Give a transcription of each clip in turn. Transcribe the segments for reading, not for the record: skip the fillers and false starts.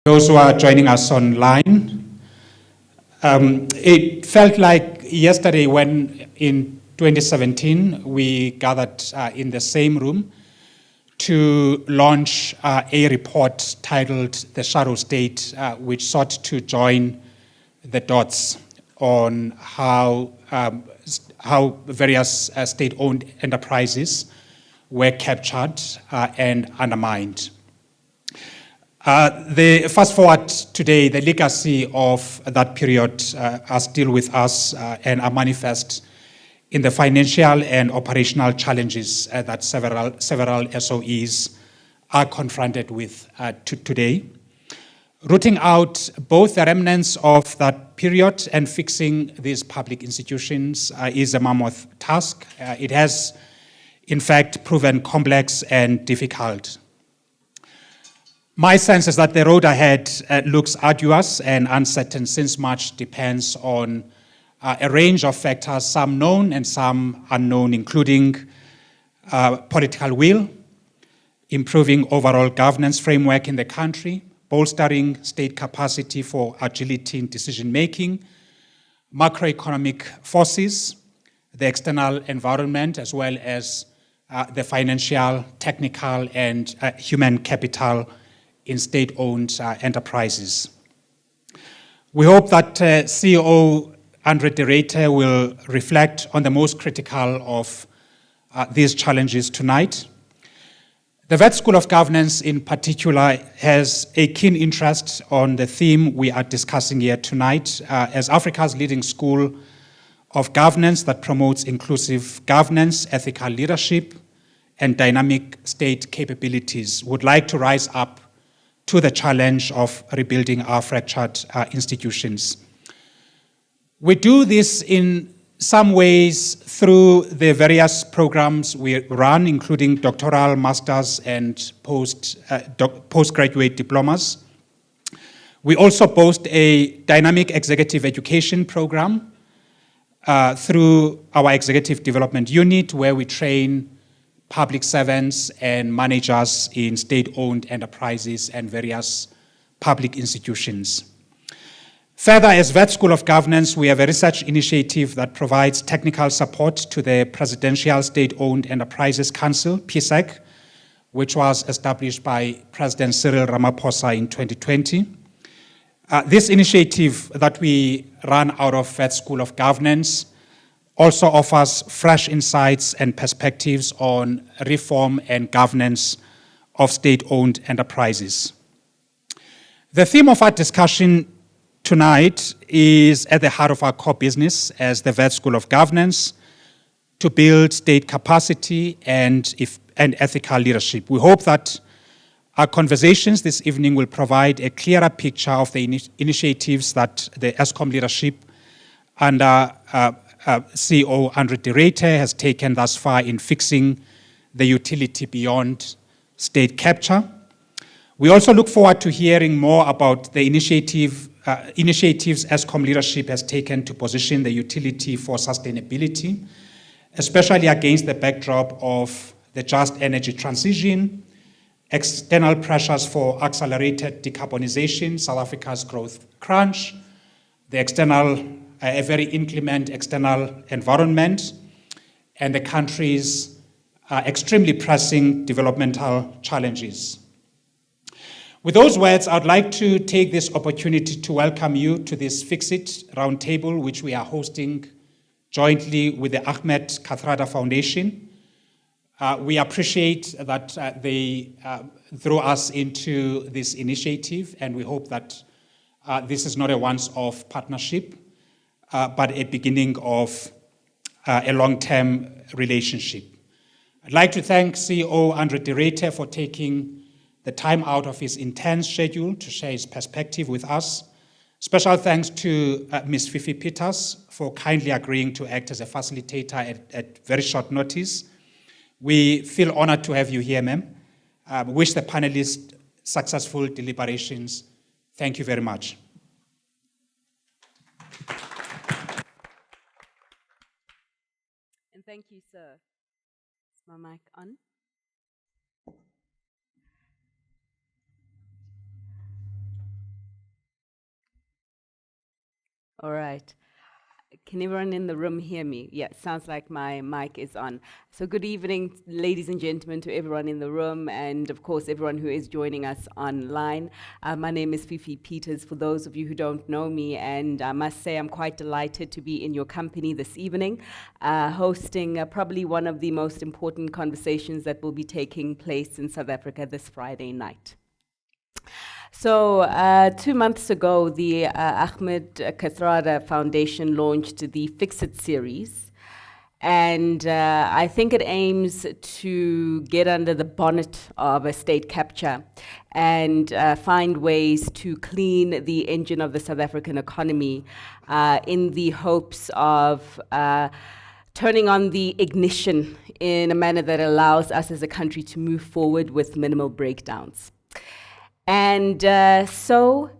Those who are joining us online. It felt like yesterday when in 2017 we gathered in the same room to launch a report titled The Shadow State, which sought to join the dots on how various state-owned enterprises were captured and undermined. The fast forward today, the legacy of that period are still with us and are manifest in the financial and operational challenges that several SOEs are confronted with today. Rooting out both the remnants of that period and fixing these public institutions is a mammoth task. It has, in fact, proven complex and difficult. My sense is that the road ahead looks arduous and uncertain, since much depends on a range of factors, some known and some unknown, including political will, improving overall governance framework in the country, bolstering state capacity for agility in decision-making, macroeconomic forces, the external environment, as well as the financial, technical, and human capital in state-owned enterprises. We hope that CEO Ahmed Ruyter will reflect on the most critical of these challenges tonight. The Wits School of Governance in particular has a keen interest on the theme we are discussing here tonight as Africa's leading school of governance that promotes inclusive governance, ethical leadership, and dynamic state capabilities. Would like to rise up to the challenge of rebuilding our fractured institutions. We do this in some ways through the various programs we run, including doctoral, master's, and postgraduate diplomas. We also boast a dynamic executive education program through our executive development unit, where we train public servants and managers in state-owned enterprises and various public institutions. Further, as Wits School of Governance, we have a research initiative that provides technical support to the Presidential State-Owned Enterprises Council, PSEC, which was established by President Cyril Ramaphosa in 2020. This initiative that we run out of Wits School of Governance also offers fresh insights and perspectives on reform and governance of state-owned enterprises. The theme of our discussion tonight is at the heart of our core business as the Wits School of Governance, to build state capacity and ethical leadership. We hope that our conversations this evening will provide a clearer picture of the initiatives that the Eskom leadership under CEO Ahmed Ruyter has taken thus far in fixing the utility beyond state capture. We also look forward to hearing more about the initiatives Eskom leadership has taken to position the utility for sustainability, especially against the backdrop of the just energy transition, external pressures for accelerated decarbonization, South Africa's growth crunch, a very inclement external environment, and the country's extremely pressing developmental challenges. With those words, I'd like to take this opportunity to welcome you to this Fixit roundtable, which we are hosting jointly with the Ahmed Kathrada Foundation. We appreciate that they threw us into this initiative, and we hope that this is not a once-off partnership, but a beginning of a long-term relationship. I'd like to thank CEO Ahmed Ruyter for taking the time out of his intense schedule to share his perspective with us. Special thanks to Ms. Fifi Peters for kindly agreeing to act as a facilitator at very short notice. We feel honored to have you here, ma'am. Wish the panelists successful deliberations. Thank you very much. And thank you, sir. Is my mic on? All right. Can everyone in the room hear me? Yeah, it sounds like my mic is on. So good evening, ladies and gentlemen, to everyone in the room, and of course, everyone who is joining us online. My name is Fifi Peters, for those of you who don't know me, and I must say I'm quite delighted to be in your company this evening, hosting probably one of the most important conversations that will be taking place in South Africa this Friday night. So 2 months ago, the Ahmed Kathrada Foundation launched the Fixit series. And I think it aims to get under the bonnet of a state capture and find ways to clean the engine of the South African economy in the hopes of turning on the ignition in a manner that allows us as a country to move forward with minimal breakdowns. And so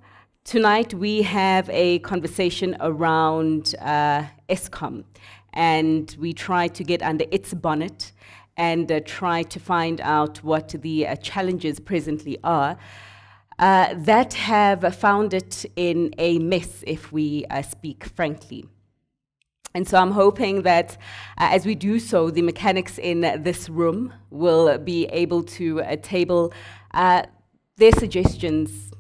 tonight we have a conversation around Eskom, and we try to get under its bonnet and try to find out what the challenges presently are that have found it in a mess, if we speak frankly. And so I'm hoping that as we do so, the mechanics in this room will be able to table their suggestions,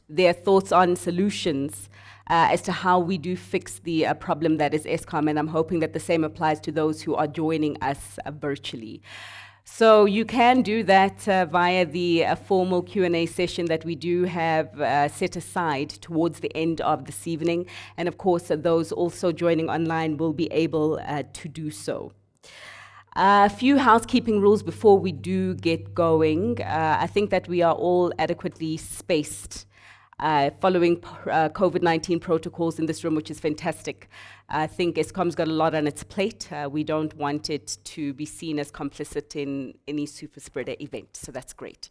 their thoughts on solutions as to how we do fix the problem that is Eskom, and I'm hoping that the same applies to those who are joining us virtually. So you can do that via the formal Q&A session that we do have set aside towards the end of this evening, and of course those also joining online will be able to do so. A few housekeeping rules before we do get going. I think that we are all adequately spaced following COVID-19 protocols in this room, which is fantastic. I think Eskom's got a lot on its plate. We don't want it to be seen as complicit in any super spreader event, so that's great.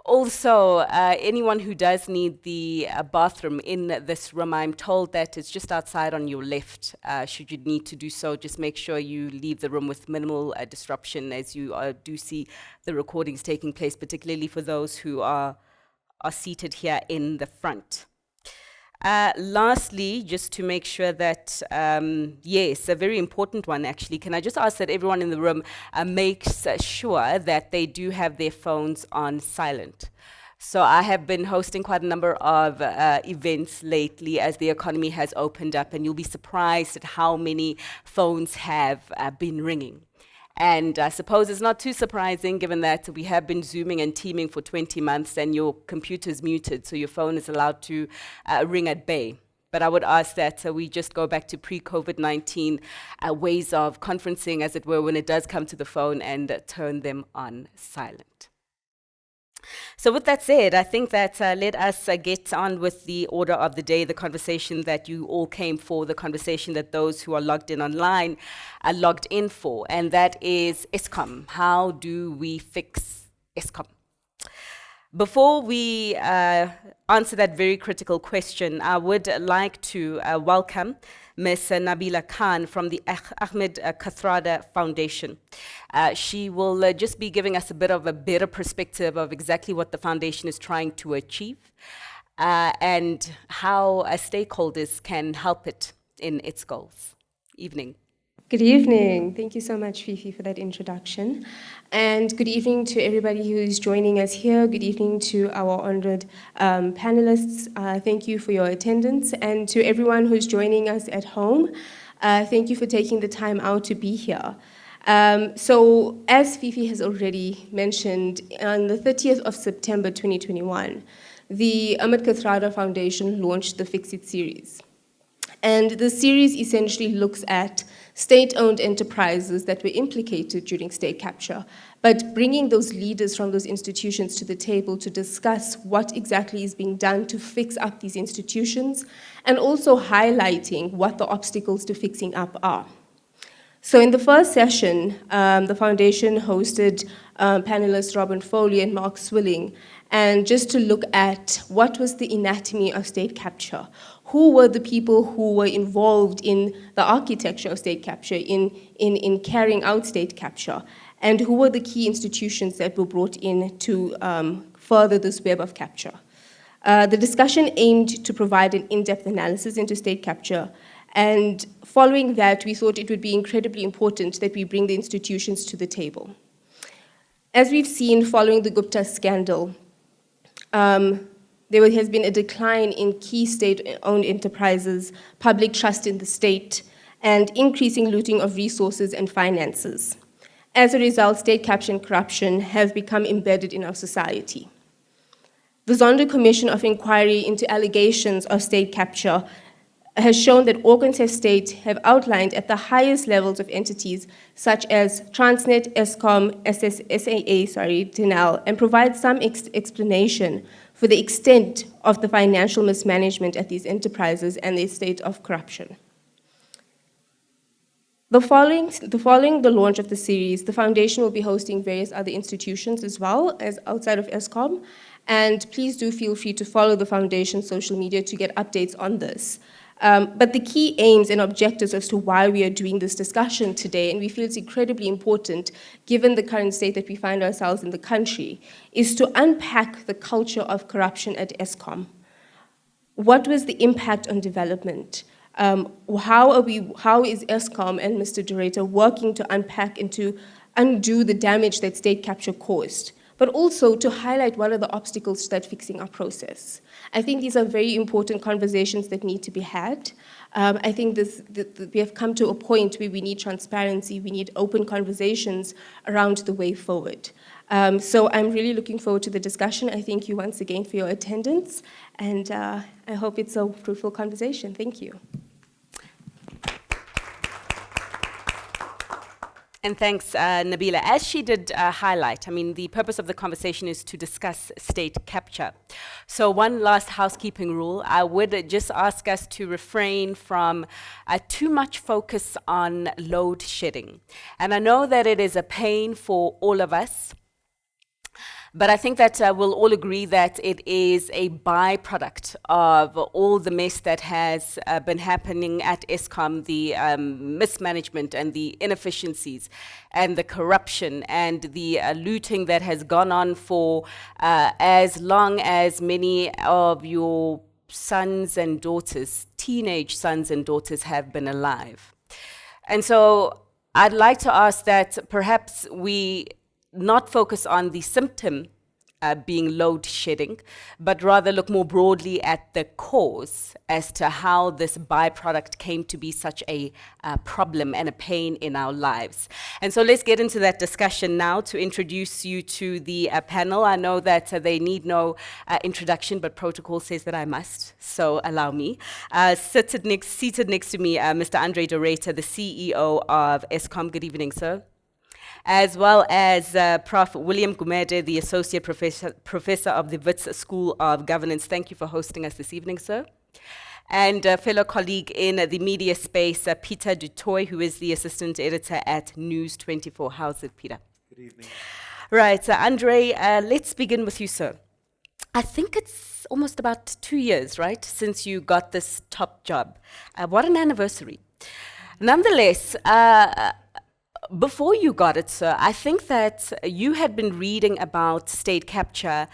Also, anyone who does need the bathroom in this room, I'm told that it's just outside on your left. Should you need to do so, just make sure you leave the room with minimal disruption as you do see the recordings taking place, particularly for those who are seated here in the front. Lastly, just to make sure that, yes, a very important one actually, can I just ask that everyone in the room makes sure that they do have their phones on silent. So I have been hosting quite a number of events lately as the economy has opened up, and you'll be surprised at how many phones have been ringing. And I suppose it's not too surprising given that we have been Zooming and Teaming for 20 months and your computer's muted, so your phone is allowed to ring at bay. But I would ask that we just go back to pre-COVID-19 ways of conferencing, as it were, when it does come to the phone, and turn them on silent. So with that said, I think that let us get on with the order of the day, the conversation that you all came for, the conversation that those who are logged in online are logged in for, and that is Eskom. How do we fix Eskom? Before we answer that very critical question, I would like to welcome Ms. Nabila Khan from the Ahmed Kathrada Foundation. She will just be giving us a bit of a better perspective of exactly what the foundation is trying to achieve and how stakeholders can help it in its goals. Evening. Good evening. Thank you so much, Fifi, for that introduction. And good evening to everybody who is joining us here. Good evening to our honored panelists. Thank you for your attendance. And to everyone who's joining us at home, thank you for taking the time out to be here. So, as Fifi has already mentioned, on the 30th of September 2021, the Ahmed Kathrada Foundation launched the Fixit series. And the series essentially looks at state-owned enterprises that were implicated during state capture, but bringing those leaders from those institutions to the table to discuss what exactly is being done to fix up these institutions, and also highlighting what the obstacles to fixing up are. So in the first session, the foundation hosted panelists Robin Foley and Mark Swilling, and just to look at what was the anatomy of state capture. Who were the people who were involved in the architecture of state capture, in carrying out state capture, and who were the key institutions that were brought in to further this web of capture. The discussion aimed to provide an in-depth analysis into state capture, and following that, we thought it would be incredibly important that we bring the institutions to the table. As we've seen following the Gupta scandal, there has been a decline in key state-owned enterprises, public trust in the state, and increasing looting of resources and finances. As a result, state capture and corruption have become embedded in our society. The Zondo Commission of Inquiry into allegations of state capture has shown that organs of state have outlined at the highest levels of entities such as Transnet, Eskom, SAA, Denel, and provide some explanation for the extent of the financial mismanagement at these enterprises and their state of corruption. Following the launch of the series, the Foundation will be hosting various other institutions as well as outside of Eskom, and please do feel free to follow the Foundation's social media to get updates on this. But the key aims and objectives as to why we are doing this discussion today, and we feel it's incredibly important given the current state that we find ourselves in the country, is to unpack the culture of corruption at Eskom. What was the impact on development? How is Eskom and Mr. Ruyter working to unpack and to undo the damage that state capture caused, but also to highlight what are the obstacles to that fixing our process? I think these are very important conversations that need to be had. I think we have come to a point where we need transparency, we need open conversations around the way forward. So I'm really looking forward to the discussion. I thank you once again for your attendance, and I hope it's a fruitful conversation. Thank you. And thanks, Nabila. As she did highlight, I mean, the purpose of the conversation is to discuss state capture. So one last housekeeping rule, I would just ask us to refrain from too much focus on load shedding. And I know that it is a pain for all of us, but I think that we'll all agree that it is a byproduct of all the mess that has been happening at Eskom, the mismanagement and the inefficiencies and the corruption and the looting that has gone on for as long as many of your sons and daughters, teenage sons and daughters, have been alive. And so I'd like to ask that perhaps we not focus on the symptom being load shedding, but rather look more broadly at the cause as to how this byproduct came to be such a problem and a pain in our lives. And so let's get into that discussion now to introduce you to the panel. I know that they need no introduction, but protocol says that I must, so allow me. Seated next to me, Mr. Andre de Ruyter, the CEO of Eskom. Good evening, sir. As well as Prof. William Gumede, the Associate Professor of the Wits School of Governance. Thank you for hosting us this evening, sir. And a fellow colleague in the media space, Peter Dutoy, who is the Assistant Editor at News 24. How's it, Peter? Good evening. Right, Andre, let's begin with you, sir. I think it's almost about 2 years, right, since you got this top job. What an anniversary. Nonetheless, before you got it, sir, I think that you had been reading about state capture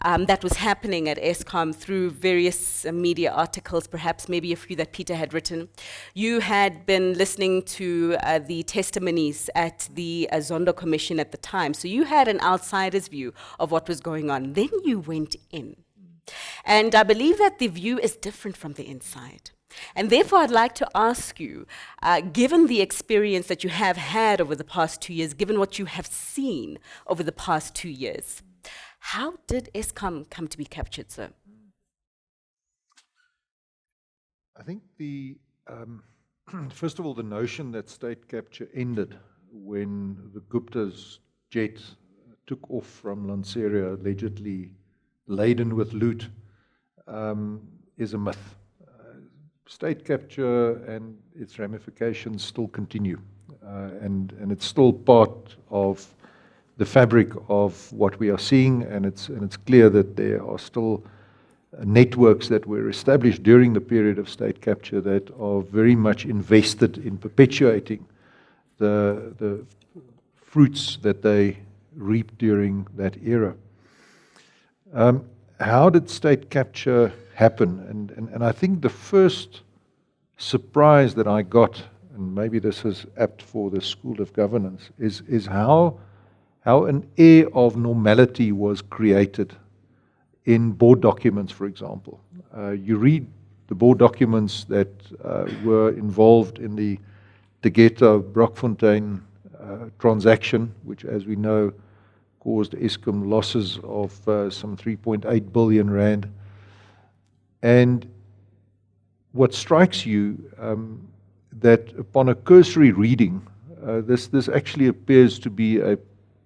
that was happening at Eskom through various media articles, perhaps maybe a few that Peter had written. You had been listening to the testimonies at the Zondo Commission at the time, so you had an outsider's view of what was going on. Then you went in. And I believe that the view is different from the inside. And therefore, I'd like to ask you, given the experience that you have had over the past 2 years, given what you have seen over the past 2 years, how did Eskom come to be captured, sir? I think first of all, the notion that state capture ended when the Gupta's jet took off from Lanseria, allegedly laden with loot, is a myth. State capture and its ramifications still continue, and it's still part of the fabric of what we are seeing, and it's clear that there are still networks that were established during the period of state capture that are very much invested in perpetuating the fruits that they reaped during that era. how did state capture happen? And I think the first surprise that I got, and maybe this is apt for the School of Governance, is how an air of normality was created in board documents, for example. You read the board documents that were involved in the Tegeta-Brockfontein transaction, which, as we know, caused Eskom losses of some 3.8 billion rand. And what strikes you, that upon a cursory reading, this actually appears to be a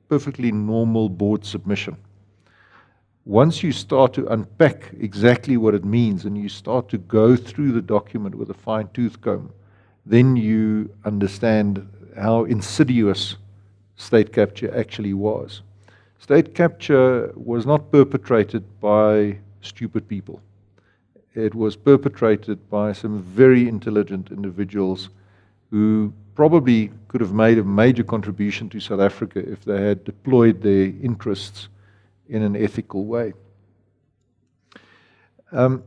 perfectly normal board submission. Once you start to unpack exactly what it means and you start to go through the document with a fine-tooth comb, then you understand how insidious state capture actually was. State capture was not perpetrated by stupid people. It was perpetrated by some very intelligent individuals who probably could have made a major contribution to South Africa if they had deployed their interests in an ethical way. One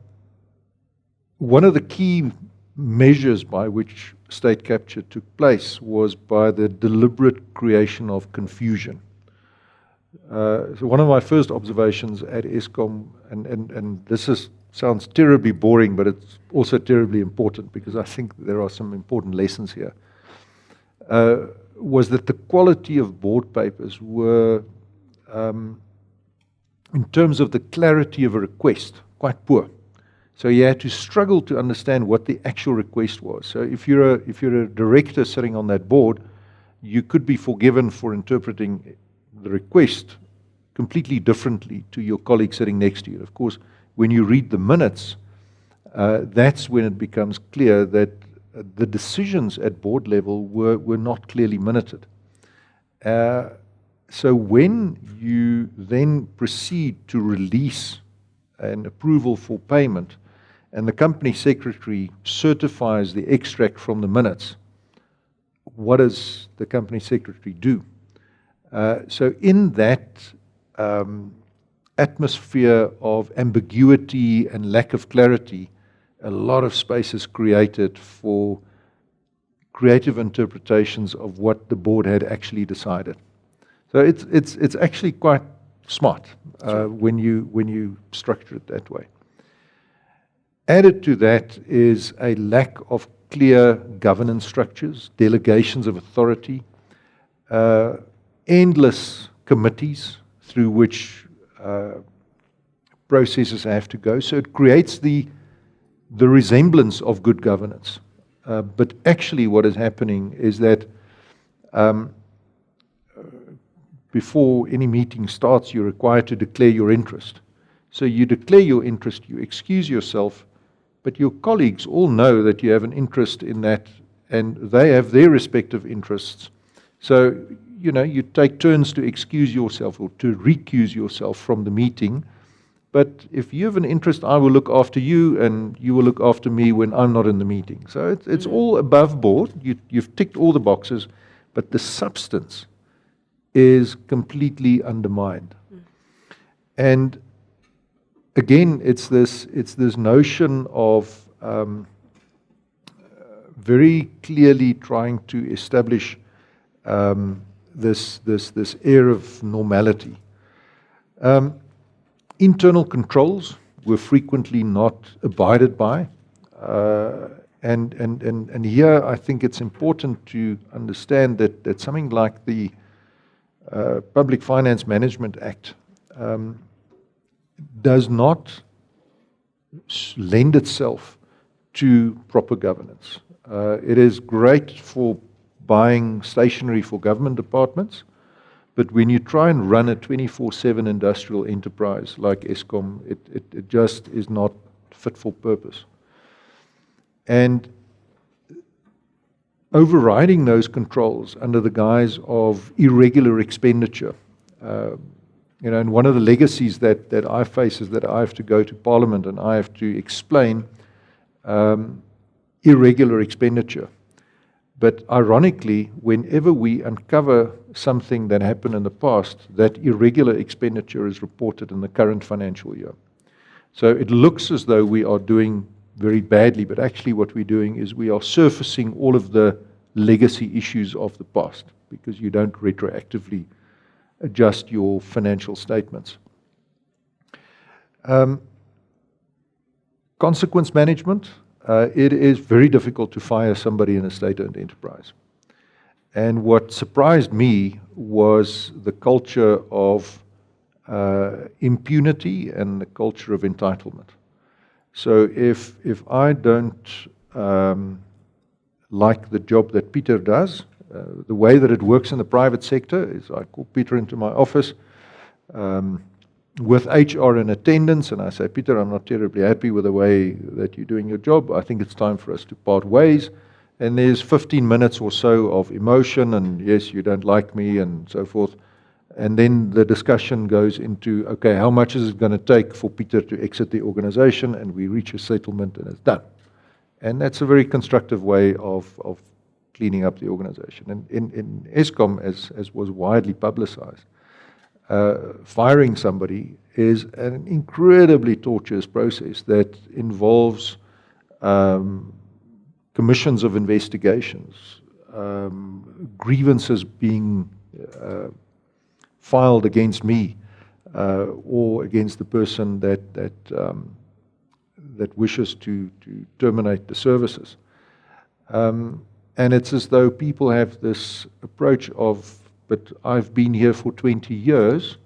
of the key measures by which state capture took place was by the deliberate creation of confusion. So one of my first observations at Eskom, and this sounds terribly boring, but it's also terribly important because I think there are some important lessons here, was that the quality of board papers were, in terms of the clarity of a request, quite poor. So you had to struggle to understand what the actual request was. So if you're a director sitting on that board, you could be forgiven for interpreting the request completely differently to your colleague sitting next to you. Of course, when you read the minutes, that's when it becomes clear that the decisions at board level were not clearly minuted. So when you then proceed to release an approval for payment and the company secretary certifies the extract from the minutes, what does the company secretary do? So in that atmosphere of ambiguity and lack of clarity, a lot of space is created for creative interpretations of what the board had actually decided. So it's actually quite smart when you structure it that way. Added to that is a lack of clear governance structures, delegations of authority, endless committees through which processes have to go. So it creates the resemblance of good governance. But actually what is happening is that before any meeting starts, you're required to declare your interest. So you declare your interest, you excuse yourself, but your colleagues all know that you have an interest in that, and they have their respective interests. So, you take turns to excuse yourself or to recuse yourself from the meeting. But if you have an interest, I will look after you, and you will look after me when I'm not in the meeting. So it's all above board. You've ticked all the boxes, but the substance is completely undermined. And again, it's this notion of very clearly trying to establish this air of normality. Internal controls were frequently not abided by, and here I think it's important to understand that something like the Public Finance Management Act does not lend itself to proper governance. It is great for buying stationery for government departments, but when you try and run a 24/7 industrial enterprise like Eskom, it just is not fit for purpose. And overriding those controls under the guise of irregular expenditure, and one of the legacies that I face is that I have to go to Parliament and I have to explain irregular expenditure. But ironically, whenever we uncover something that happened in the past, that irregular expenditure is reported in the current financial year. So it looks as though we are doing very badly, but actually what we're doing is we are surfacing all of the legacy issues of the past, because you don't retroactively adjust your financial statements. Consequence management. It is very difficult to fire somebody in a state-owned enterprise. And what surprised me was the culture of impunity and the culture of entitlement. So if I don't like the job that Peter does, the way that it works in the private sector is I call Peter into my office with HR in attendance, and I say, Peter, I'm not terribly happy with the way that you're doing your job. I think it's time for us to part ways. And there's 15 minutes or so of emotion, and yes, you don't like me, and so forth. And then the discussion goes into, okay, how much is it going to take for Peter to exit the organization? And we reach a settlement, and it's done. And that's a very constructive way of cleaning up the organization. And in Eskom, as was widely publicized, firing somebody is an incredibly tortuous process that involves commissions of investigations, grievances being filed against me or against the person that wishes to terminate the services. And it's as though people have this approach of, but I've been here for 20 years,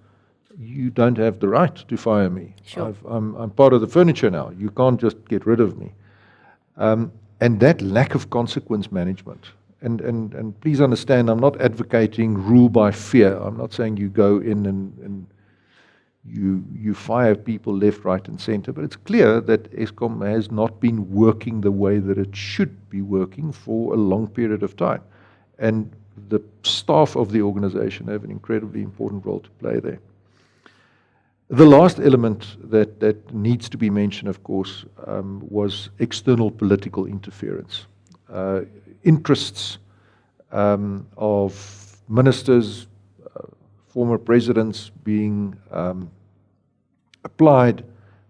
you don't have the right to fire me. Sure. I'm part of the furniture now. You can't just get rid of me. And that lack of consequence management, and please understand, I'm not advocating rule by fear. I'm not saying you go in and you fire people left, right, and center, but it's clear that Eskom has not been working the way that it should be working for a long period of time. And the staff of the organization have an incredibly important role to play there. The last element that needs to be mentioned, of course, was external political interference. Interests of ministers, former presidents being applied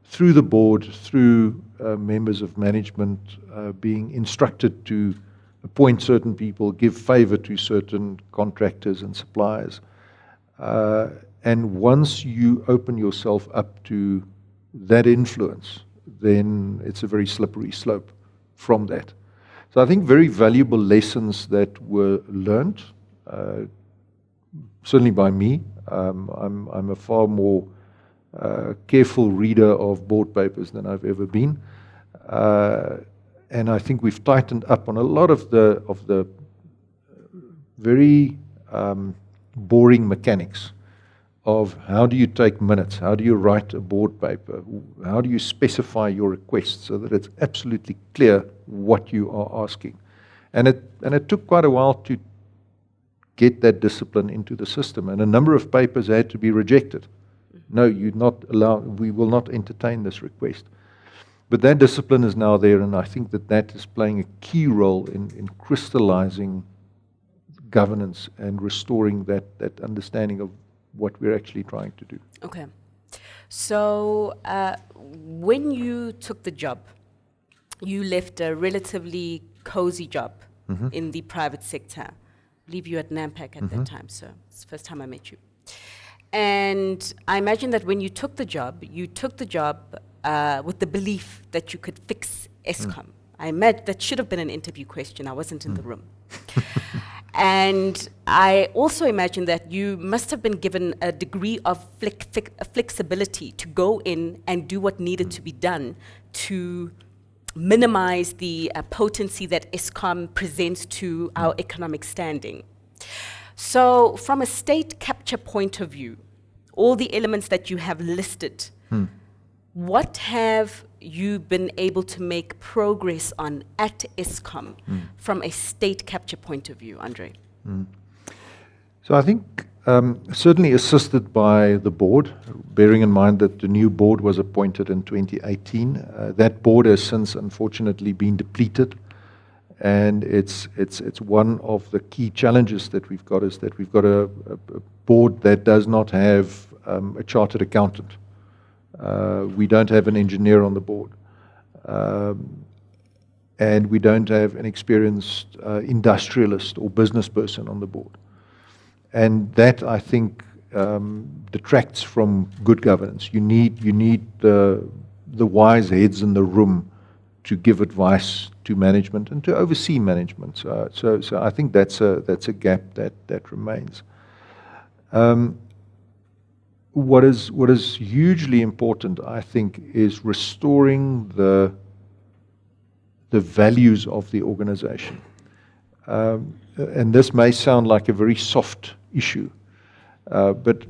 through the board, through members of management being instructed to appoint certain people, give favor to certain contractors and suppliers. And once you open yourself up to that influence, then it's a very slippery slope from that. So I think very valuable lessons that were learned, certainly by me. I'm a far more careful reader of board papers than I've ever been. And I think we've tightened up on a lot of the very boring mechanics of how do you take minutes, how do you write a board paper, how do you specify your request so that it's absolutely clear what you are asking. And it took quite a while to get that discipline into the system, and a number of papers had to be rejected. No, you're not allowed, we will not entertain this request. But that discipline is now there, and I think that is playing a key role in crystallizing governance and restoring that understanding of what we're actually trying to do. Okay. So when you took the job, you left a relatively cozy job in the private sector. I believe you at Unpack at that time, so it's the first time I met you. And I imagine that when you took the job with the belief that you could fix Eskom. I imagine that should have been an interview question. I wasn't in the room. And I also imagine that you must have been given a degree of flexibility to go in and do what needed to be done to minimize the potency that Eskom presents to our economic standing. So from a state capture point of view, all the elements that you have listed, what have you been able to make progress on at Eskom from a state capture point of view, Andre? So I think certainly assisted by the board, bearing in mind that the new board was appointed in 2018. That board has since unfortunately been depleted, and it's one of the key challenges that we've got, is that we've got a board that does not have a chartered accountant. We don't have an engineer on the board. And we don't have an experienced industrialist or business person on the board. And that, I think, detracts from good governance. You need the wise heads in the room to give advice to management and to oversee management. So I think that's a gap that remains. What is hugely important, I think, is restoring the values of the organization. And this may sound like a very soft issue, but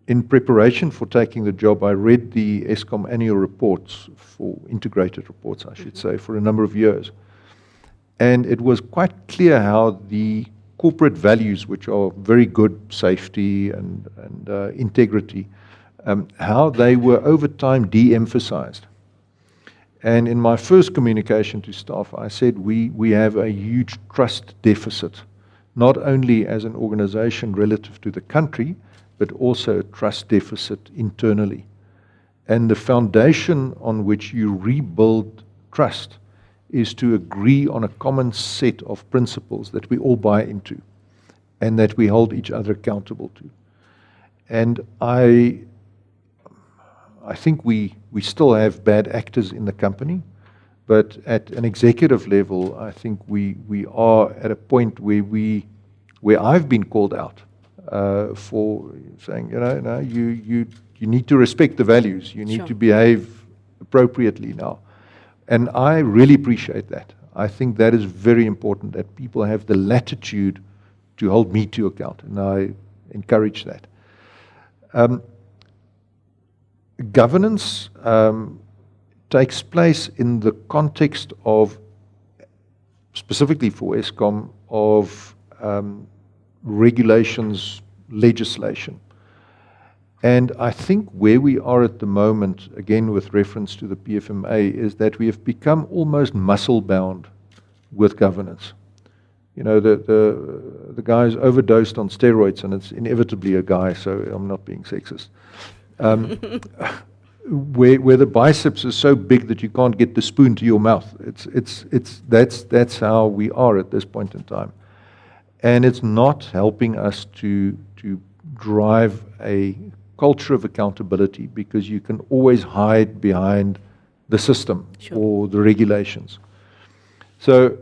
in preparation for taking the job, I read the Eskom annual reports, for integrated reports, I should say, for a number of years. And it was quite clear how the corporate values, which are very good, safety and integrity, how they were over time de-emphasized. And in my first communication to staff, I said we have a huge trust deficit, not only as an organization relative to the country, but also a trust deficit internally. And the foundation on which you rebuild trust is to agree on a common set of principles that we all buy into and that we hold each other accountable to. And I think we still have bad actors in the company, but at an executive level, I think we are at a point where I've been called out for saying, no, you need to respect the values. You need to behave appropriately now. And I really appreciate that. I think that is very important, that people have the latitude to hold me to account, and I encourage that. Governance takes place in the context of, specifically for Eskom, of regulations, legislation. And I think where we are at the moment, again with reference to the PFMA, is that we have become almost muscle-bound with governance. The guy's overdosed on steroids, and it's inevitably a guy, so I'm not being sexist. Where the biceps is so big that you can't get the spoon to your mouth. That's how we are at this point in time. And it's not helping us to drive a culture of accountability, because you can always hide behind the system or the regulations. So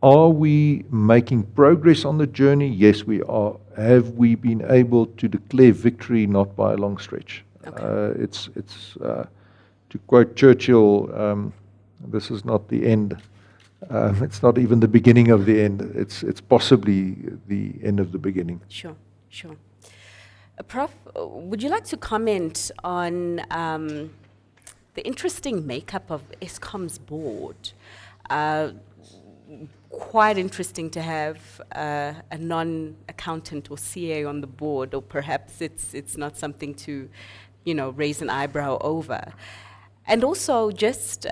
are we making progress on the journey? Yes, we are. Have we been able to declare victory? Not by a long stretch. Okay. It's to quote Churchill, this is not the end. It's not even the beginning of the end. It's possibly the end of the beginning. Sure. Prof, would you like to comment on the interesting makeup of Eskom's board? Quite interesting to have a non-accountant or CA on the board, or perhaps it's not something to, raise an eyebrow over. And also just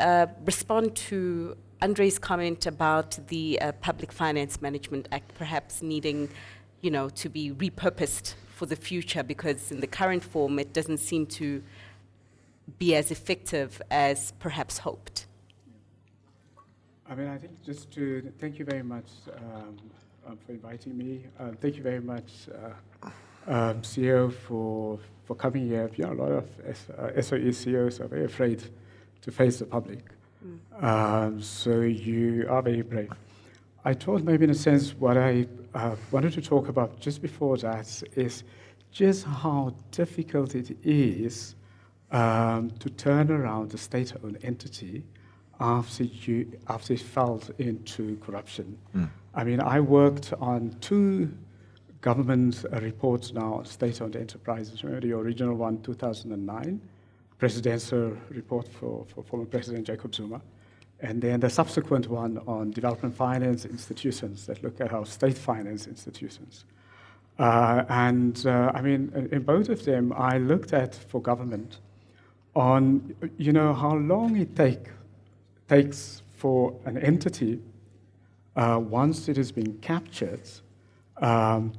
respond to Andre's comment about the Public Finance Management Act perhaps needing, to be repurposed for the future, because in the current form it doesn't seem to be as effective as perhaps hoped. I mean, I think just to thank you very much for inviting me. Thank you very much, CEO, for coming here. A lot of SOE CEOs are very afraid to face the public. So you are very brave. I thought maybe in a sense what I wanted to talk about just before that is just how difficult it is to turn around a state-owned entity after it fell into corruption. I mean, I worked on 2 government reports now on state-owned enterprises. Remember the original one, 2009, presidential report for former President Jacob Zuma, and then the subsequent one on development finance institutions that look at our state finance institutions. I mean, in both of them, I looked at, for government, on how long it takes for an entity, once it has been captured, to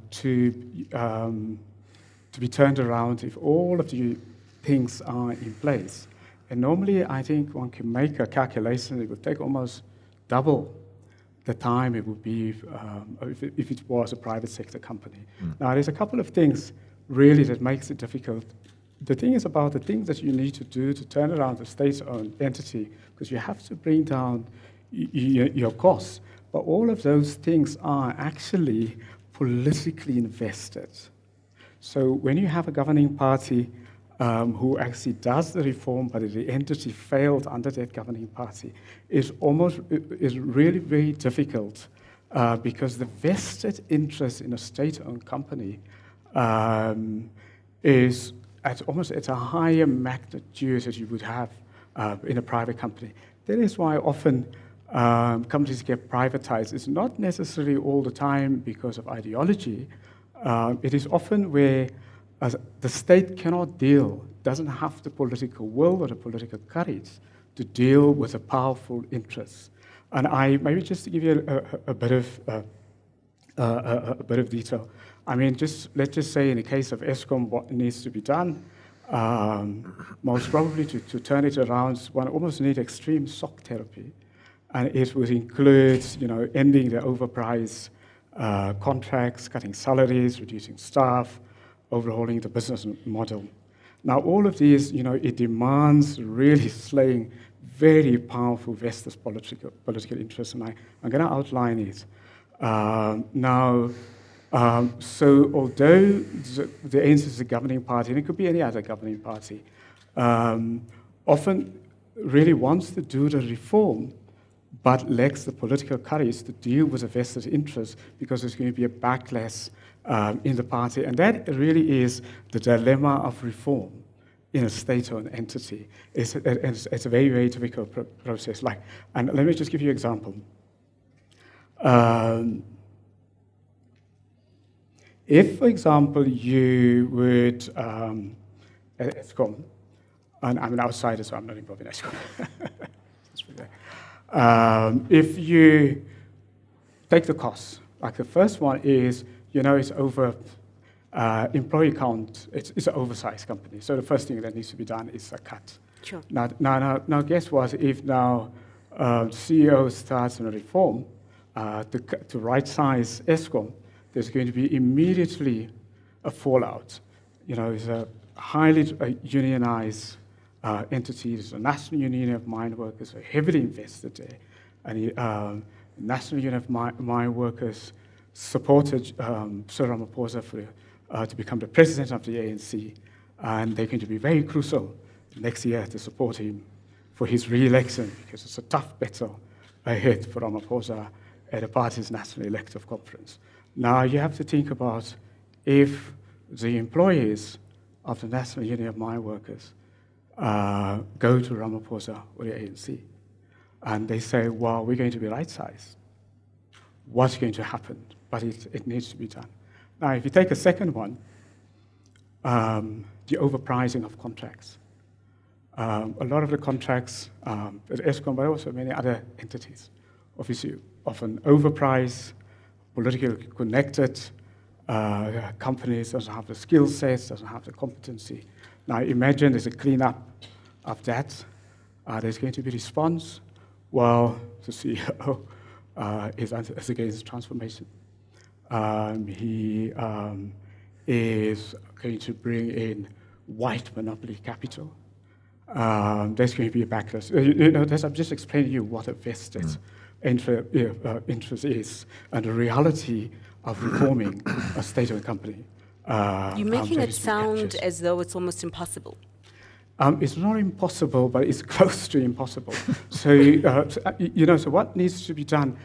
be turned around if all of the things are in place. And normally, I think one can make a calculation. It would take almost double the time it would be if it was a private sector company. Now, there's a couple of things really that makes it difficult. The thing is about the things that you need to do to turn around a state-owned entity, because you have to bring down your costs. But all of those things are actually politically invested. So when you have a governing party who actually does the reform, but the entity failed under that governing party, is really very difficult because the vested interest in a state-owned company is almost at a higher magnitude as you would have in a private company. That is why often companies get privatized. It's not necessarily all the time because of ideology. It is often where the state cannot deal, doesn't have the political will or the political courage to deal with a powerful interest. And maybe just to give you a bit of detail. I mean, let's just say in the case of Eskom, what needs to be done, most probably to turn it around, one almost needs extreme shock therapy. And it would include, ending the overpriced contracts, cutting salaries, reducing staff, overhauling the business model. Now, all of these, it demands really slaying very powerful vested political interests, and I'm going to outline it. So although the ANC is a governing party, and it could be any other governing party, often really wants to do the reform, but lacks the political courage to deal with a vested interest because there's going to be a backlash in the party. And that really is the dilemma of reform in a state-owned entity. It's a very, very difficult process. And let me just give you an example. If, for example, you would, at Eskom, and I'm an outsider, so I'm not involved in Eskom. If you take the costs, like the first one is, it's over employee count, it's an oversized company. So the first thing that needs to be done is a cut. Sure. Now guess what? If now CEO starts on a reform to right-size Eskom, there's going to be immediately a fallout. It's a highly unionized entity. There's a National Union of Mine Workers, are heavily invested there. And the National Union of Mine Workers supported Sir Ramaphosa to become the president of the ANC. And they're going to be very crucial next year to support him for his re-election, because it's a tough battle ahead for Ramaphosa at the party's National Elective Conference. Now, you have to think about if the employees of the National Union of Mine Workers go to Ramaphosa or the ANC, and they say, well, we're going to be right-sized. What's going to happen? But it needs to be done. Now, if you take a second one, the overpricing of contracts. A lot of the contracts at Eskom, but also many other entities, obviously often overpriced, politically connected companies, doesn't have the skill sets, doesn't have the competency. Now imagine there's a cleanup of that. There's going to be response. Well, the CEO is against transformation. He is going to bring in white monopoly capital. There's going to be a backlash. I'm just explaining to you what a vested interest is and the reality of reforming a state-owned company. You're making it sound as though it's almost impossible. It's not impossible, but it's close to impossible. So, so what needs to be done?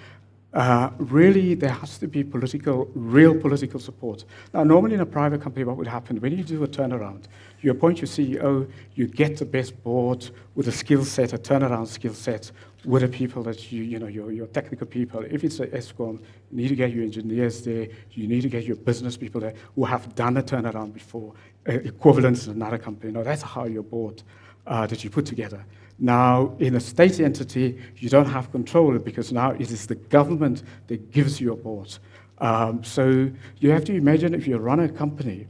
Really, there has to be real political support. Now, normally in a private company, what would happen, when you do a turnaround, you appoint your CEO, you get the best board with a skill set, a turnaround skill set, with the people that your technical people. If it's an Eskom, you need to get your engineers there, you need to get your business people there who have done a turnaround before, equivalent in another company. Now, that's how your board that you put together. Now, in a state entity, you don't have control because now it is the government that gives you a board. So you have to imagine if you run a company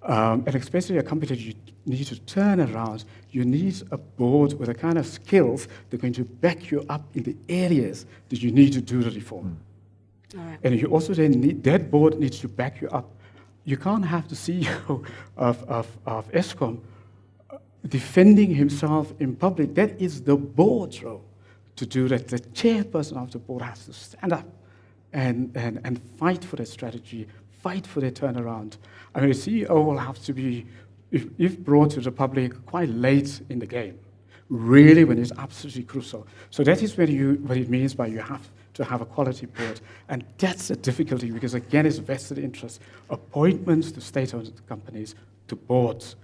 And especially a company that you need to turn around, you need a board with the kind of skills that are going to back you up in the areas that you need to do the reform. All right. And you also then need, that board needs to back you up. You can't have the CEO of Eskom defending himself in public. That is the board's role to do that. The chairperson of the board has to stand up and fight for their strategy, fight for their turnaround. I mean, the CEO will have to be, if brought to the public, quite late in the game, really when it's absolutely crucial. So that is what it means by you have to have a quality board. And that's the difficulty because, again, it's vested interest. Appointments to state-owned companies, to boards,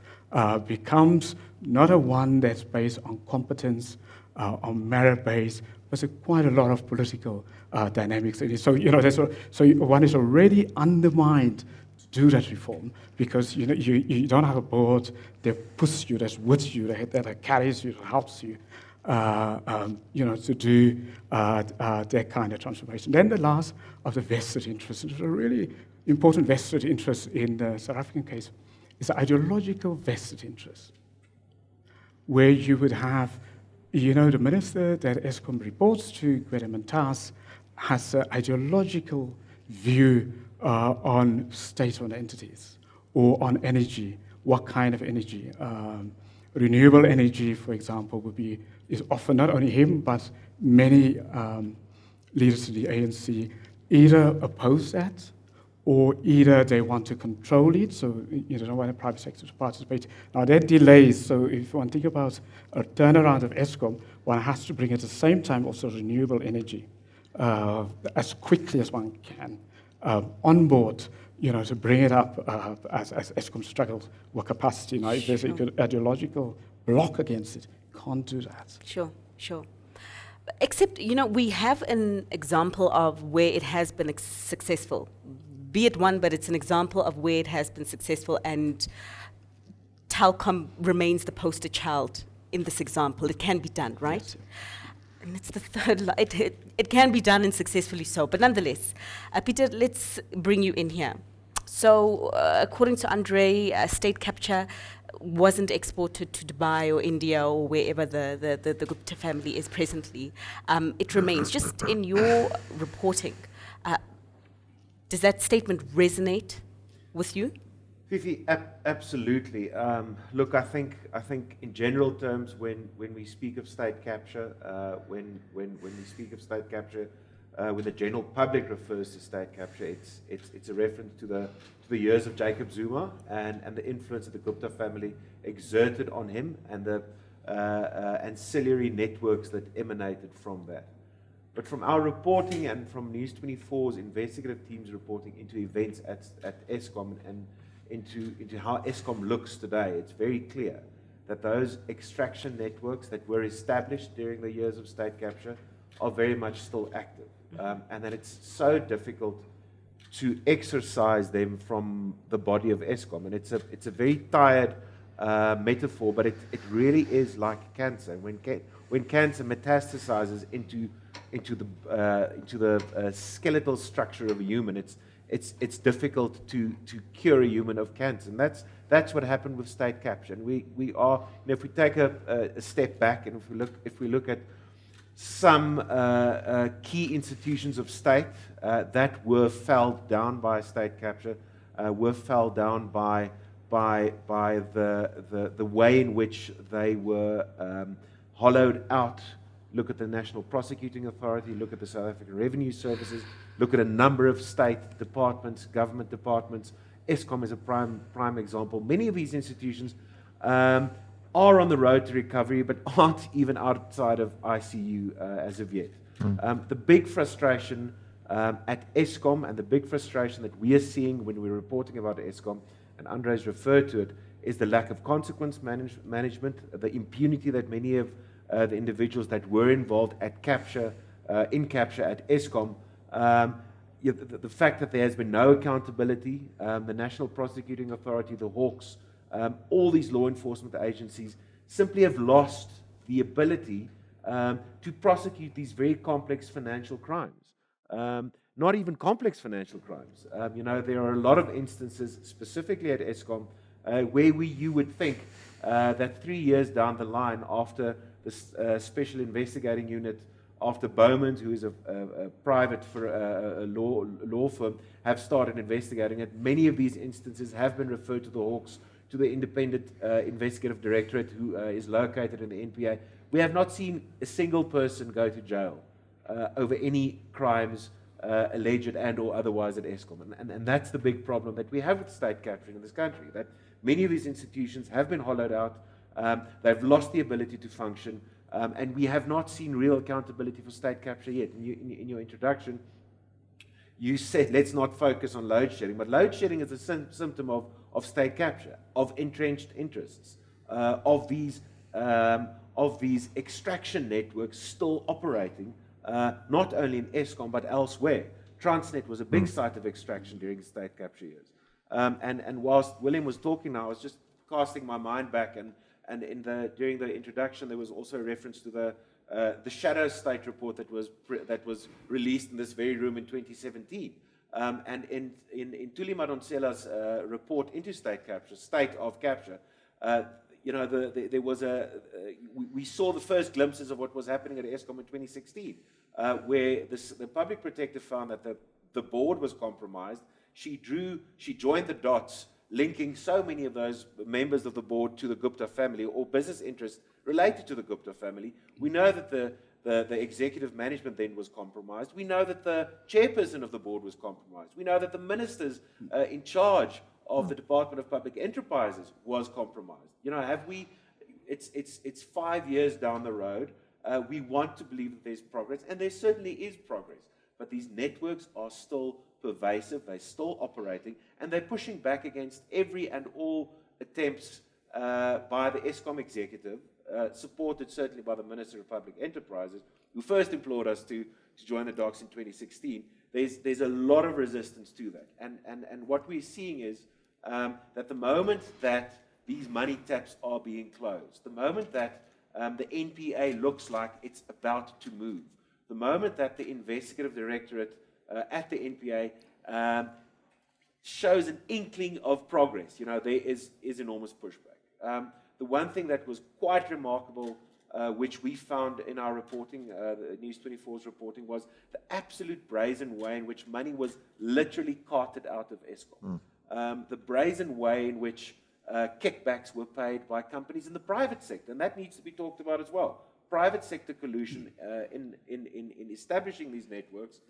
becomes not a one that's based on competence, on merit-based, but there's quite a lot of political dynamics in it. So, so one is already undermined to do that reform because, you don't have a board that pushes you, that's with you, that carries you, that helps you, to do that kind of transformation. Then the last of the vested interests, is a really important vested interest in the South African case, is the ideological vested interest, where you would have, the minister that Eskom reports to, Gwede Mantashe, has an ideological view on state-owned entities or on energy. What kind of energy? Renewable energy, for example, is often not only him, but many leaders in the ANC either oppose that or either they want to control it, so you don't want the private sector to participate. Now, that delays, so if one think about a turnaround of Eskom, one has to bring at the same time also renewable energy as quickly as one can on board, to bring it up as Eskom struggles with capacity. Now, if there's an ideological block against it, can't do that. Sure. Except, we have an example of where it has been successful. Be it one, but it's an example of where it has been successful, and Telkom remains the poster child in this example. It can be done, right? Yes. And it's the third, it can be done and successfully so. But nonetheless, Peter, let's bring you in here. So according to Andre, state capture wasn't exported to Dubai or India or wherever the Gupta family is presently. It remains. Just in your reporting, does that statement resonate with you? Fifi, absolutely. Look, I think in general terms, when we speak of state capture, when we speak of state capture, when the general public refers to state capture, it's a reference to the years of Jacob Zuma and the influence that the Gupta family exerted on him and the ancillary networks that emanated from that. But from our reporting and from News 24's investigative team's reporting into events at Eskom and into how Eskom looks today, it's very clear that those extraction networks that were established during the years of state capture are very much still active. And that it's so difficult to exorcise them from the body of Eskom. And it's a very tired metaphor, but it really is like cancer. When cancer metastasizes into the skeletal structure of a human, it's difficult to cure a human of cancer, and that's what happened with state capture. And we are, if we take a step back and if we look at some key institutions of state that were felled down by state capture, were felled down by the way in which they were hollowed out. Look at the National Prosecuting Authority, look at the South African Revenue Services, look at a number of state departments, government departments. Eskom is a prime example. Many of these institutions are on the road to recovery, but aren't even outside of ICU as of yet. The big frustration at Eskom, and the big frustration that we are seeing when we're reporting about Eskom, and Andre's referred to it, is the lack of consequence management, the impunity that many of the individuals that were involved at capture, in capture at Eskom, the fact that there has been no accountability, the National Prosecuting Authority, the Hawks, all these law enforcement agencies simply have lost the ability to prosecute these very complex financial crimes. Not even complex financial crimes. There are a lot of instances, specifically at Eskom, where you would think that 3 years down the line, after the Special Investigating Unit, after Bowman, who is a private for a law firm, have started investigating it, many of these instances have been referred to the Hawks, to the Independent Investigative Directorate, who is located in the NPA. We have not seen a single person go to jail over any crimes alleged and or otherwise at Eskom. And that's the big problem that we have with state capturing in this country, that many of these institutions have been hollowed out, they've lost the ability to function, and we have not seen real accountability for state capture yet. In your introduction, you said let's not focus on load shedding, but load shedding is a symptom of state capture, of entrenched interests, of these extraction networks still operating, not only in Eskom but elsewhere. Transnet was a big site of extraction during the state capture years. And whilst William was talking now, I was just casting my mind back, and during the introduction there was also a reference to the shadow state report that was released in this very room in 2017. And in Thuli Madonsela's report into state of capture, there was we saw the first glimpses of what was happening at Eskom in 2016, where the public protector found that the board was compromised. She joined the dots, linking so many of those members of the board to the Gupta family or business interests related to the Gupta family. We know that the executive management then was compromised. We know that the chairperson of the board was compromised. We know that the ministers in charge of the Department of Public Enterprises was compromised. It's 5 years down the road. We want to believe that there's progress, and there certainly is progress. But these networks are still pervasive, they're still operating, and they're pushing back against every and all attempts by the Eskom executive, supported certainly by the Minister of Public Enterprises, who first implored us to join the docs in 2016. There's a lot of resistance to that. And what we're seeing is that the moment that these money taps are being closed, the moment that the NPA looks like it's about to move, the moment that the Investigative Directorate at the NPA shows an inkling of progress, there is enormous pushback. The one thing that was quite remarkable, which we found in our reporting, the News 24's reporting, was the absolute brazen way in which money was literally carted out of Eskom. The brazen way in which kickbacks were paid by companies in the private sector, and that needs to be talked about as well. Private sector collusion in establishing these networks,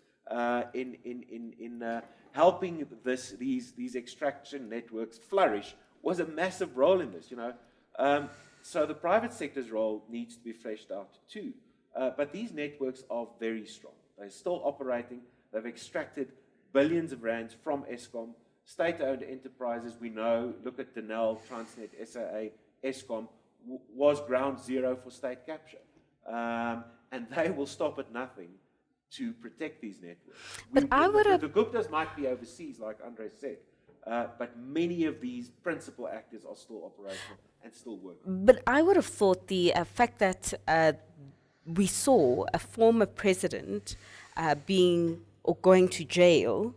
in helping these extraction networks flourish, was a massive role in this. So the private sector's role needs to be fleshed out too. But these networks are very strong. They're still operating. They've extracted billions of rands from Eskom. State-owned enterprises, we know, look at Denel, Transnet, SAA, Eskom, was ground zero for state capture. And they will stop at nothing to protect these networks. But The Guptas might be overseas, like Andre said, but many of these principal actors are still operational and still working. But I would have thought the fact that we saw a former president being or going to jail,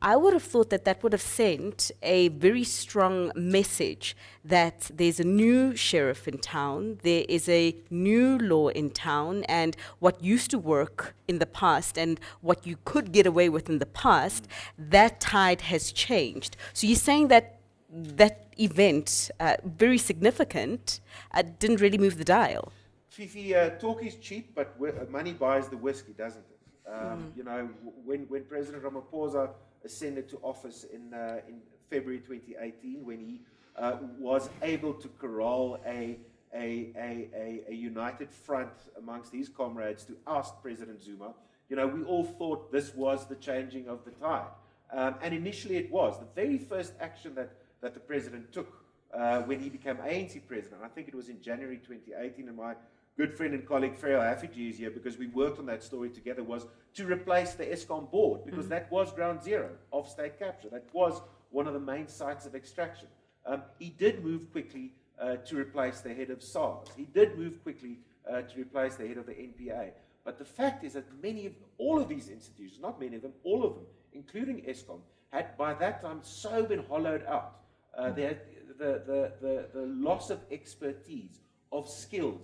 I would have thought that would have sent a very strong message that there's a new sheriff in town, there is a new law in town, and what used to work in the past and what you could get away with in the past, that tide has changed. So you're saying that event, very significant, didn't really move the dial? Fifi, talk is cheap, but money buys the whiskey, doesn't it? When President Ramaphosa ascended to office in February 2018, when he was able to corral a united front amongst his comrades to oust President Zuma, we all thought this was the changing of the tide. And initially it was. The very first action that the president took when he became ANC president, I think it was in January 2018, and my good friend and colleague Ferrell Hafiji is here because we worked on that story together, was to replace the Eskom board, because that was ground zero of state capture. That was one of the main sites of extraction. He did move quickly to replace the head of SARS. He did move quickly to replace the head of the NPA. But the fact is that all of these institutions, not many of them, all of them, including Eskom, had by that time so been hollowed out. the loss of expertise, of skills,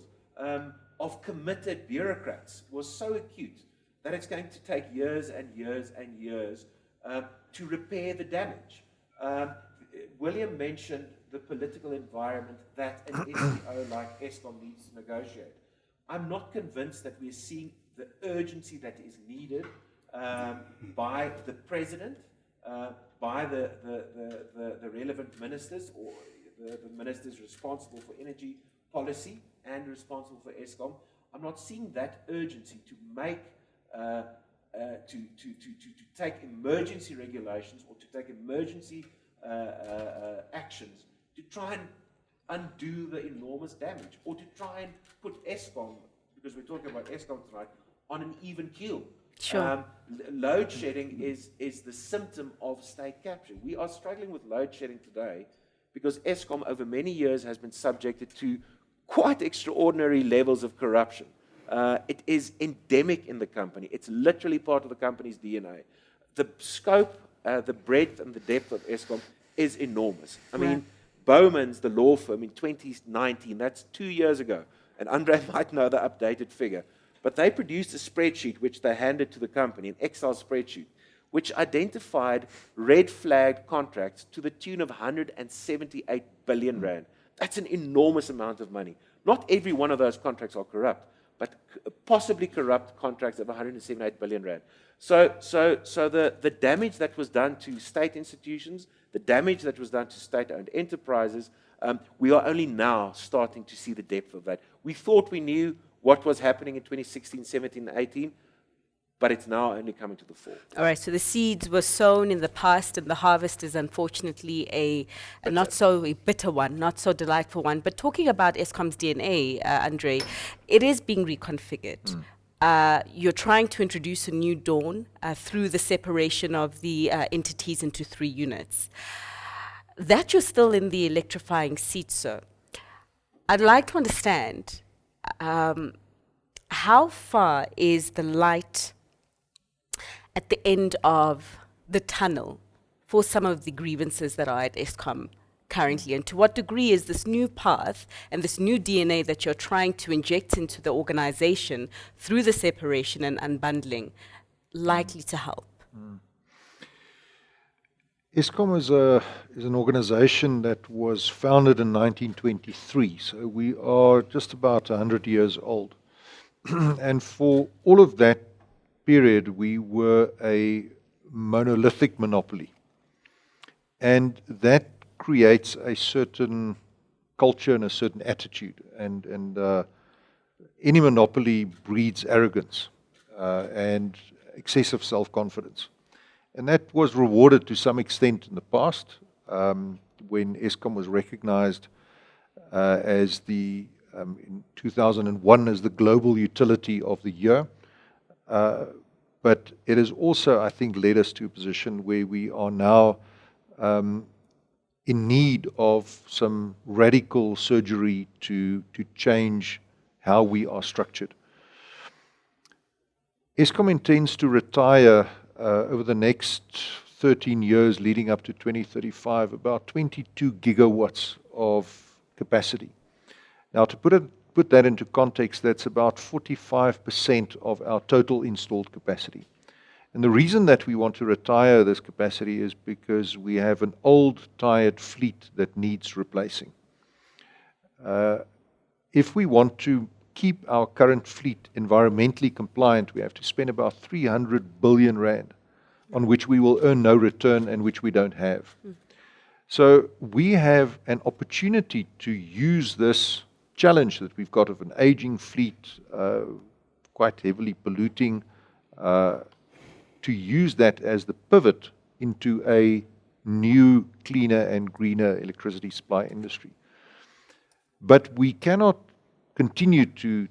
of committed bureaucrats was so acute that it's going to take years and years and years to repair the damage. William mentioned the political environment that an SEO like Eskom needs to negotiate. I'm not convinced that we're seeing the urgency that is needed by the president, by the relevant ministers, or the ministers responsible for energy policy and responsible for Eskom. I'm not seeing that urgency to make to take emergency regulations or to take emergency actions to try and undo the enormous damage, or to try and put Eskom, because we're talking about Eskom tonight, on an even keel. Sure. Load shedding is the symptom of state capture. We are struggling with load shedding today because Eskom over many years has been subjected to quite extraordinary levels of corruption. It is endemic in the company. It's literally part of the company's DNA. The scope, the breadth and the depth of Eskom is enormous. I mean, Bowman's, the law firm, in 2019, that's 2 years ago, and Andre might know the updated figure, but they produced a spreadsheet which they handed to the company, an Excel spreadsheet, which identified red flagged contracts to the tune of 178 billion rand. That's an enormous amount of money. Not every one of those contracts are corrupt, but possibly corrupt contracts of 178 billion rand. So the damage that was done to state institutions, the damage that was done to state-owned enterprises, we are only now starting to see the depth of that. We thought we knew what was happening in 2016, 17, 18, but it's now only coming to the fore. All right, so the seeds were sown in the past, and the harvest is unfortunately a not so bitter one, not so delightful one. But talking about Eskom's DNA, Andre, it is being reconfigured. You're trying to introduce a new dawn through the separation of the entities into 3 units. That you're still in the electrifying seat, sir. I'd like to understand how far is the light at the end of the tunnel for some of the grievances that are at Eskom currently, and to what degree is this new path and this new DNA that you're trying to inject into the organization through the separation and unbundling likely to help? Eskom is an organization that was founded in 1923, so we are just about 100 years old. And for all of that period, we were a monolithic monopoly. And that creates a certain culture and a certain attitude. And any monopoly breeds arrogance and excessive self-confidence. And that was rewarded to some extent in the past, when Eskom was recognized as in 2001 as the Global Utility of the Year. But it has also, I think, led us to a position where we are now in need of some radical surgery to change how we are structured. Eskom intends to retire over the next 13 years leading up to 2035, about 22 gigawatts of capacity. Now, to put that into context, that's about 45% of our total installed capacity. And the reason that we want to retire this capacity is because we have an old, tired fleet that needs replacing. If we want to keep our current fleet environmentally compliant, we have to spend about 300 billion rand, on which we will earn no return and which we don't have. So we have an opportunity to use this challenge that we've got of an aging fleet, quite heavily polluting, to use that as the pivot into a new, cleaner and greener electricity supply industry. But we cannot continue to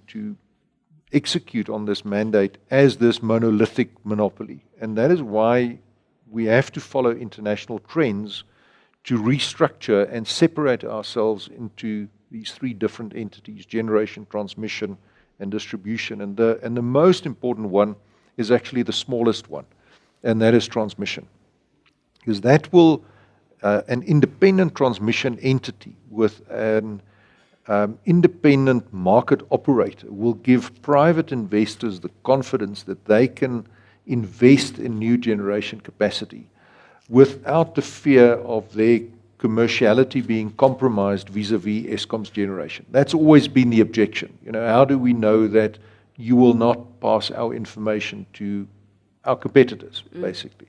execute on this mandate as this monolithic monopoly. And that is why we have to follow international trends to restructure and separate ourselves into these 3 different entities: generation, transmission, and distribution. And the most important one is actually the smallest one, and that is transmission. Because that will an independent transmission entity with an independent market operator will give private investors the confidence that they can invest in new generation capacity without the fear of their commerciality being compromised vis-a-vis Eskom's generation. That's always been the objection. How do we know that you will not pass our information to our competitors, basically?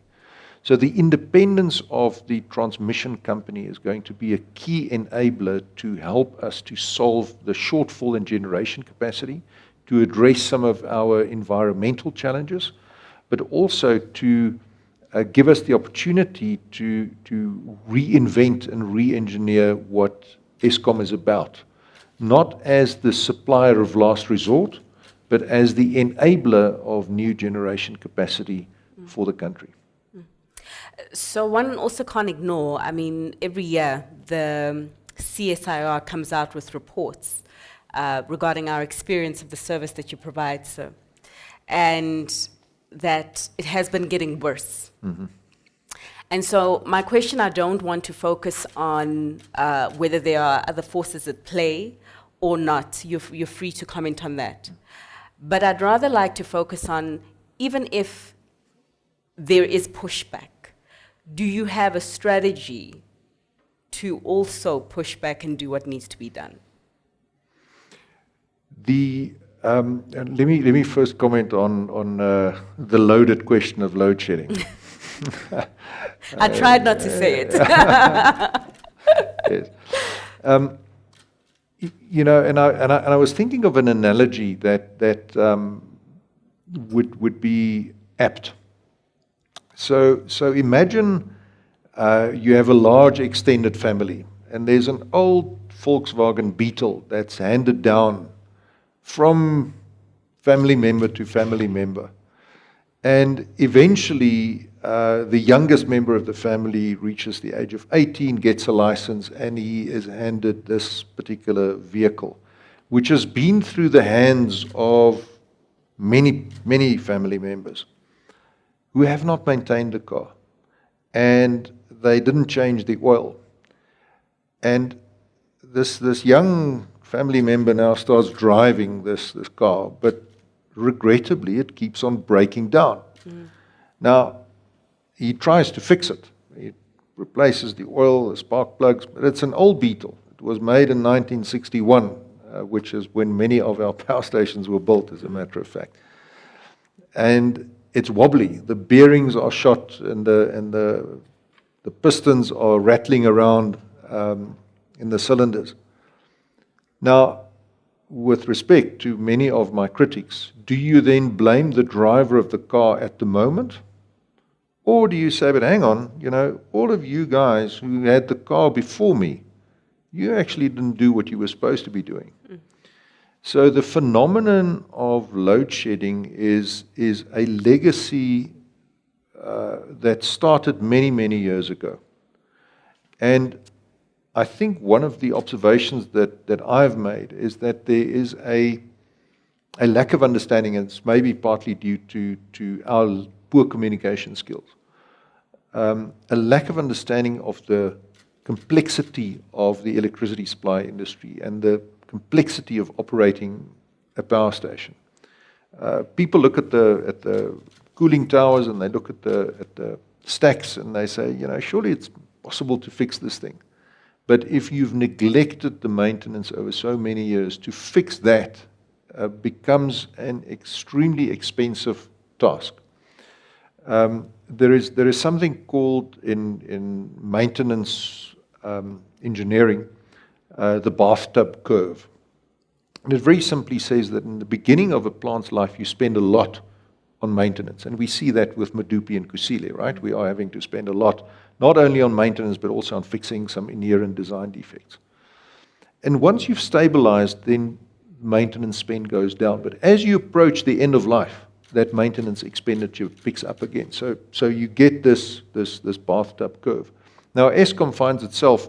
So the independence of the transmission company is going to be a key enabler to help us to solve the shortfall in generation capacity, to address some of our environmental challenges, but also to give us the opportunity to reinvent and re-engineer what Eskom is about, not as the supplier of last resort, but as the enabler of new generation capacity for the country. So one also can't ignore, every year the CSIR comes out with reports regarding our experience of the service that you provide, sir, and that it has been getting worse. Mm-hmm. And so my question, I don't want to focus on whether there are other forces at play or not. You're free to comment on that. But I'd rather like to focus on, even if there is pushback, do you have a strategy to also push back and do what needs to be done? Let me first comment on the loaded question of load shedding. I tried not to say it. Yes. And I was thinking of an analogy that would be apt. So imagine you have a large extended family, and there's an old Volkswagen Beetle that's handed down from family member to family member. And eventually, the youngest member of the family reaches the age of 18, gets a license, and he is handed this particular vehicle, which has been through the hands of many, many family members who have not maintained the car, and they didn't change the oil. And this young family member now starts driving this car, but regrettably it keeps on breaking down. Now, he tries to fix it. He replaces the oil, the spark plugs, but it's an old Beetle. It was made in 1961, which is when many of our power stations were built, as a matter of fact. And it's wobbly. The bearings are shot, and the pistons are rattling around in the cylinders. Now, with respect to many of my critics, do you then blame the driver of the car at the moment? Or do you say, but hang on, all of you guys who had the car before me, you actually didn't do what you were supposed to be doing. So the phenomenon of load shedding is a legacy that started many, many years ago. And I think one of the observations that I've made is that there is a lack of understanding, and it's maybe partly due to our poor communication skills, a lack of understanding of the complexity of the electricity supply industry and the complexity of operating a power station. People look at the cooling towers, and they look at the stacks, and they say, surely it's possible to fix this thing. But if you've neglected the maintenance over so many years, to fix that becomes an extremely expensive task. There is something called in maintenance engineering the bathtub curve. And it very simply says that in the beginning of a plant's life, you spend a lot on maintenance. And we see that with Medupi and Kusile, right? We are having to spend a lot, not only on maintenance, but also on fixing some inherent design defects. And once you've stabilized, then maintenance spend goes down. But as you approach the end of life, that maintenance expenditure picks up again. So you get this bathtub curve. Now, Eskom finds itself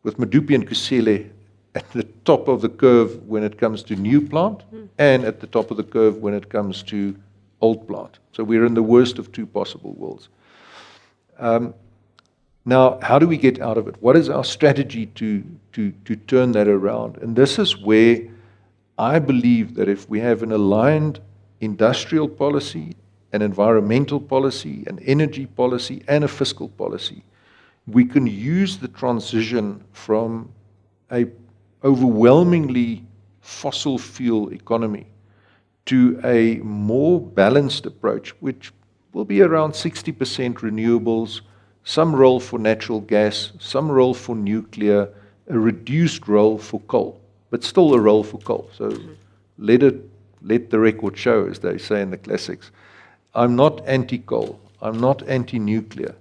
with Medupi and Kusile at the top of the curve when it comes to new plant, and at the top of the curve when it comes to old plant. So we're in the worst of two possible worlds. Now, how do we get out of it? What is our strategy to turn that around? And this is where I believe that if we have an aligned industrial policy, an environmental policy, an energy policy, and a fiscal policy, we can use the transition from a overwhelmingly fossil fuel economy to a more balanced approach, which will be around 60% renewables, some role for natural gas, some role for nuclear, a reduced role for coal, but still a role for coal. So let the record show, as they say in the classics. I'm not anti-coal, I'm not anti-nuclear,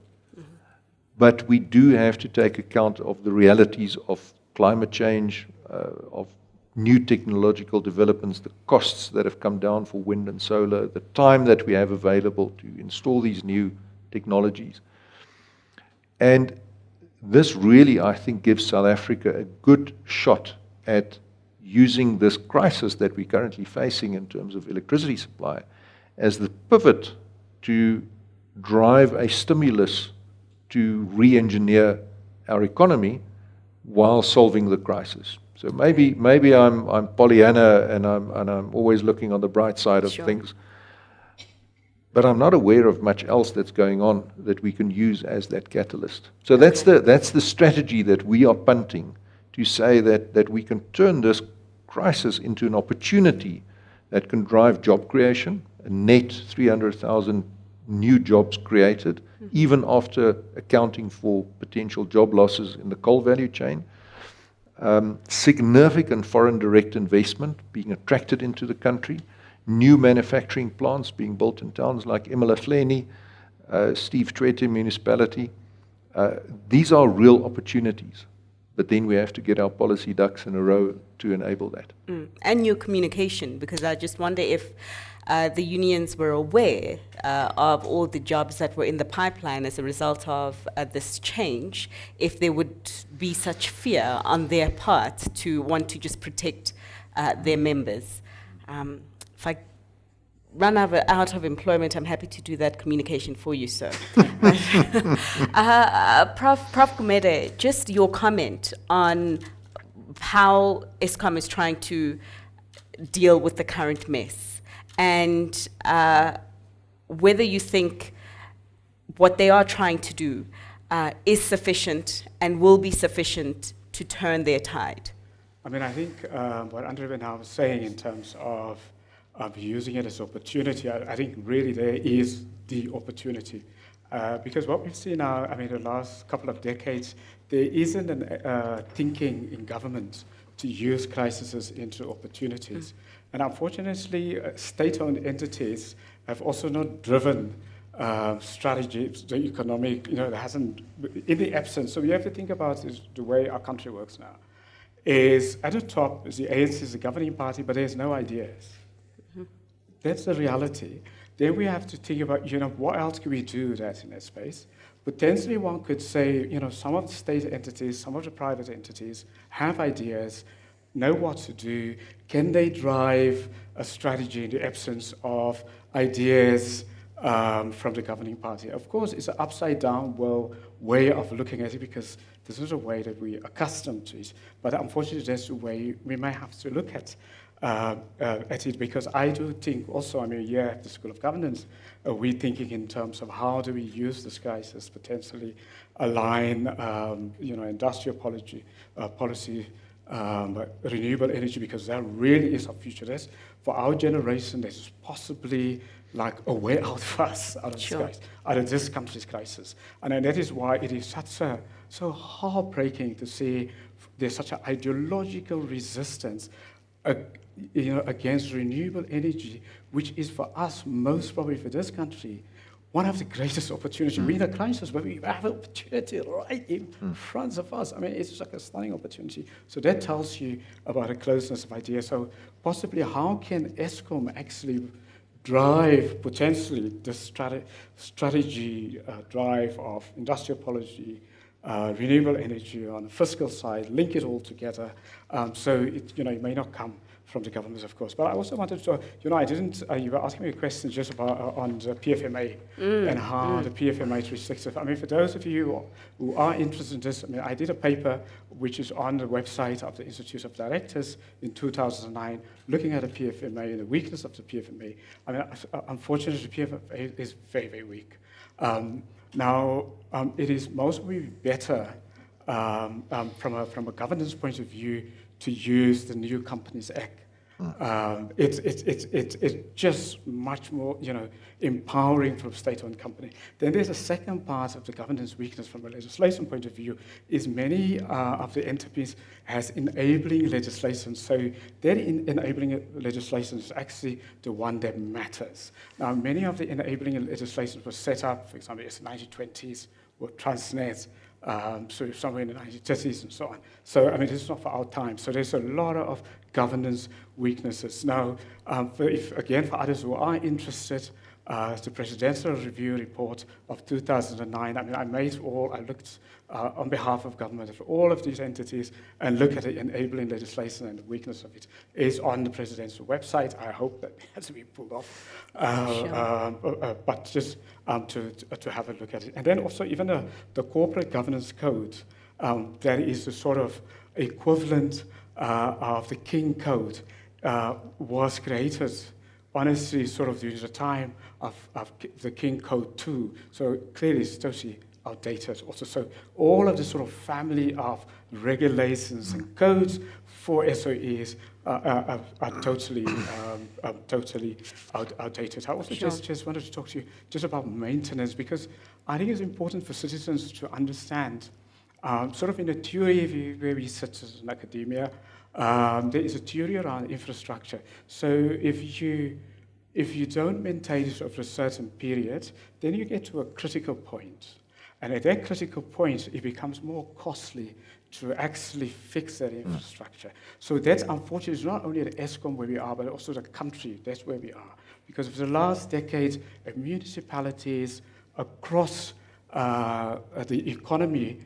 but we do have to take account of the realities of climate change, of new technological developments, the costs that have come down for wind and solar, the time that we have available to install these new technologies. And this really, I think, gives South Africa a good shot at using this crisis that we're currently facing in terms of electricity supply as the pivot to drive a stimulus to re-engineer our economy while solving the crisis. So maybe I'm Pollyanna and I'm always looking on the bright side of things, but I'm not aware of much else that's going on that we can use as that catalyst. So that's the strategy that we are punting, to say that we can turn this crisis into an opportunity that can drive job creation, a net 300,000 new jobs created, even after accounting for potential job losses in the coal value chain. Significant foreign direct investment being attracted into the country, new manufacturing plants being built in towns like eMalahleni, Steve Tshwete municipality. These are real opportunities, but then we have to get our policy ducks in a row to enable that. And your communication, because I just wonder if the unions were aware of all the jobs that were in the pipeline as a result of this change, if there would be such fear on their part to want to just protect their members. If I run out of employment, I'm happy to do that communication for you, sir. Prof. Gumede, just your comment on how Eskom is trying to deal with the current mess, and whether you think what they are trying to do is sufficient and will be sufficient to turn their tide. I mean, I think what Andre Benham was saying in terms of using it as opportunity, I think really there is the opportunity. Because what we've seen now, I mean, the last couple of decades, there isn't an thinking in government to use crises into opportunities. And unfortunately, state-owned entities have also not driven strategies, the economic, there hasn't, in the absence. So we have to think about is the way our country works now. Is at the top, is the ANC is the governing party, but there's no ideas. That's the reality. Then we have to think about, what else can we do that in that space? Potentially one could say, some of the state entities, some of the private entities have ideas, know what to do. Can they drive a strategy in the absence of ideas from the governing party? Of course, it's an upside-down way of looking at it, because this is a way that we're accustomed to it. But unfortunately, that's the way we may have to look at it, because I do think also, here at the School of Governance, we're thinking in terms of how do we use this crisis, potentially align, industrial policy, renewable energy, because that really is our future. That's, for our generation, there's possibly like a way out for us out of this crisis, out of this country's crisis. And that is why it is so heartbreaking to see there's such an ideological resistance against renewable energy, which is for us, most probably for this country, one of the greatest opportunities. We're in a crisis where we have an opportunity right in front of us. I mean, it's like a stunning opportunity. So that tells you about the closeness of ideas. So possibly how can Eskom actually drive potentially the strategy drive of industrial policy, renewable energy on the fiscal side, link it all together, so it may not come from the government, of course. But I also wanted to, I didn't, you were asking me a question just about on the PFMA and how the PFMA is restrictive. I mean, for those of you who are interested in this, I mean, I did a paper which is on the website of the Institute of Directors in 2009, looking at the PFMA and the weakness of the PFMA. I mean, unfortunately, the PFMA is very, very weak. Now, it is mostly better from a governance point of view to use the New Companies Act. It's just much more, empowering for a state-owned company. Then there's a second part of the governance weakness from a legislation point of view, is many of the entities has enabling legislation. So that enabling legislation is actually the one that matters. Now, many of the enabling legislation was set up, for example, in the 1920s with Transnet, so somewhere in the 1930s and so on. So, I mean, this is not for our time. So there's a lot of governance weaknesses. Now, for others who are interested, the Presidential Review Report of 2009, I mean, I looked on behalf of government at all of these entities and look at the enabling legislation and the weakness of it is on the presidential website. I hope that it has to be pulled off. But just to have a look at it. And then also even the corporate governance code, that is the sort of equivalent of the King Code, was created honestly sort of during the time of the King Code 2. So clearly it's totally outdated also. So all of the sort of family of regulations and codes for SOEs are totally outdated. I also just wanted to talk to you just about maintenance, because I think it's important for citizens to understand, sort of in the theory where we sit as an academia, there is a theory around infrastructure. So if you don't maintain it over a certain period, then you get to a critical point. And at that critical point, it becomes more costly to actually fix that infrastructure. So that's unfortunately not only at Eskom where we are, but also the country, that's where we are. Because for the last decade, municipalities across the economy,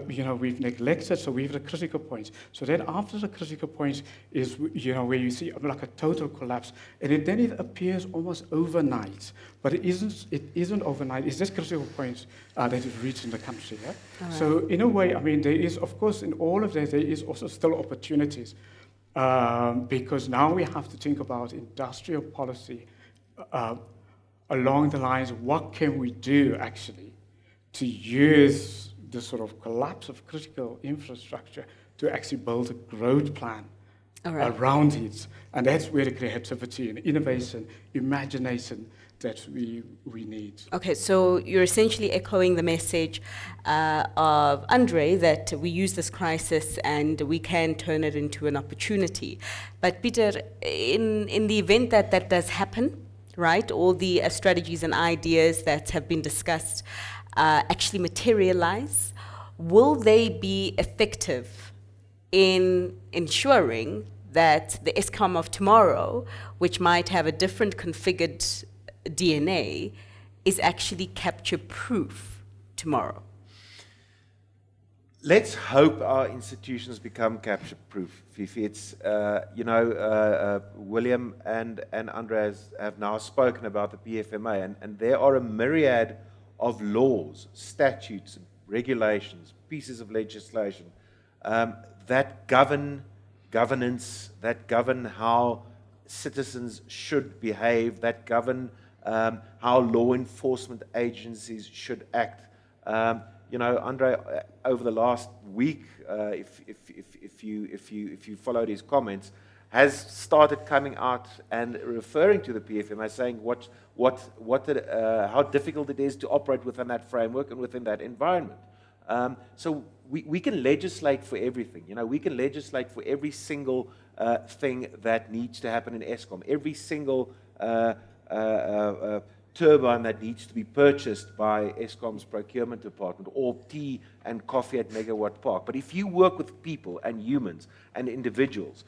we've neglected, so we have a critical point. So then after the critical point is, where you see like a total collapse, and then it appears almost overnight, but it isn't overnight, it's this critical point that is reached in the country. Yeah? Right. So in a way, I mean, there is, of course, in all of that, there is also still opportunities, because now we have to think about industrial policy along the lines of what can we do actually to use the sort of collapse of critical infrastructure to actually build a growth plan around it. And that's where the creativity and innovation, imagination that we need. Okay, so you're essentially echoing the message of Andre that we use this crisis and we can turn it into an opportunity. But Peter, in the event that that does happen, right, all the strategies and ideas that have been discussed actually materialize, will they be effective in ensuring that the Eskom of tomorrow, which might have a different configured DNA, is actually capture-proof tomorrow? Let's hope our institutions become capture-proof, Fifi. It's, William and Andreas have now spoken about the PFMA, and there are a myriad of laws, statutes, regulations, pieces of legislation that govern governance, that govern how citizens should behave, that govern how law enforcement agencies should act. Andre, over the last week, if you followed his comments, has started coming out and referring to the PFMA, saying how difficult it is to operate within that framework and within that environment. So we can legislate for everything. We can legislate for every single thing that needs to happen in Eskom, every single turbine that needs to be purchased by Eskom's procurement department, or tea and coffee at Megawatt Park. But if you work with people and humans and individuals,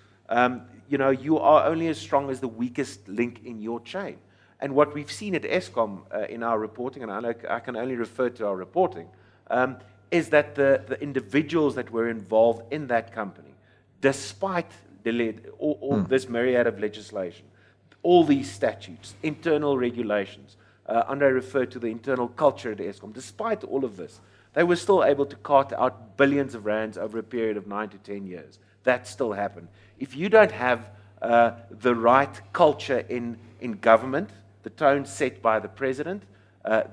you are only as strong as the weakest link in your chain. And what we've seen at Eskom in our reporting, and I can only refer to our reporting, is that the individuals that were involved in that company, despite this myriad of legislation, all these statutes, internal regulations. Andre referred to the internal culture at Eskom. Despite all of this, they were still able to cart out billions of rands over a period of 9 to 10 years. That still happened. If you don't have the right culture in government, the tone set by the president,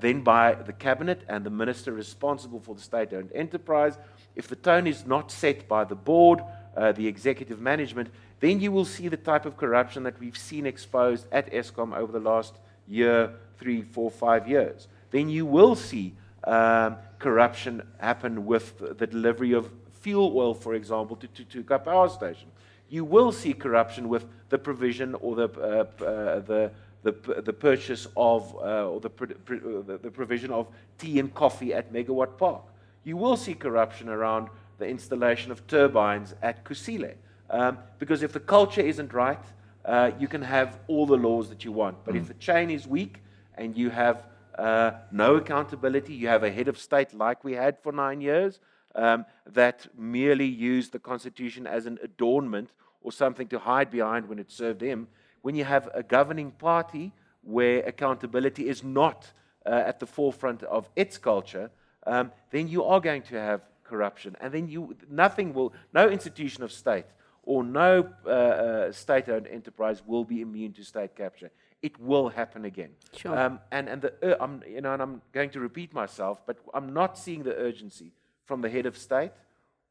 then by the cabinet and the minister responsible for the state-owned enterprise, if the tone is not set by the board, the executive management, then you will see the type of corruption that we've seen exposed at Eskom over the last year, 3, 4, 5 years. Then you will see corruption happen with the delivery of fuel oil, for example, to Tutuka power station. You will see corruption with the provision or the purchase of or the provision of tea and coffee at Megawatt Park. You will see corruption around the installation of turbines at Kusile. Because if the culture isn't right, you can have all the laws that you want. But if the chain is weak and you have no accountability, you have a head of state like we had for 9 years, that merely used the Constitution as an adornment or something to hide behind when it served him. When you have a governing party where accountability is not at the forefront of its culture, then you are going to have corruption. And then no institution of state or no state-owned enterprise will be immune to state capture. It will happen again. Sure. I'm going to repeat myself, but I'm not seeing the urgency from the head of state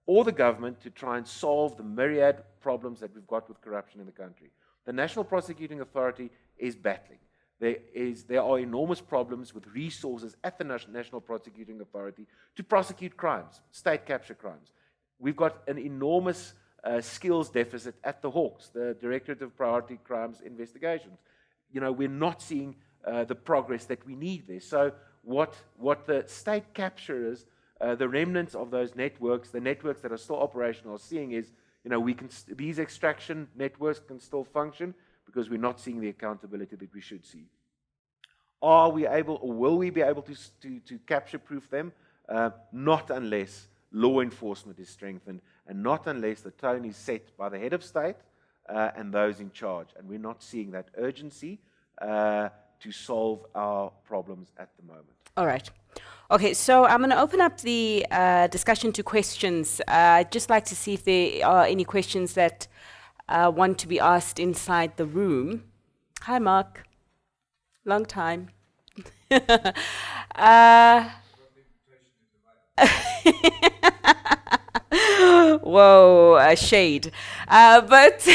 or the government to try and solve the myriad problems that we've got with corruption in the country. The National Prosecuting Authority is battling. There are enormous problems with resources at the National Prosecuting Authority to prosecute crimes, state capture crimes. We've got an enormous skills deficit at the Hawks, the Directorate of Priority Crimes Investigations. We're not seeing the progress that we need there. So what the state capturers, the remnants of those networks, the networks that are still operational, are seeing is, these extraction networks can still function because we're not seeing the accountability that we should see. Are we able, or will we be able to capture-proof them? Not unless law enforcement is strengthened, and not unless the tone is set by the head of state and those in charge. And we're not seeing that urgency to solve our problems at the moment. All right. Okay, so I'm going to open up the discussion to questions. I'd just like to see if there are any questions that want to be asked inside the room. Hi, Mark. Long time. Whoa, shade. But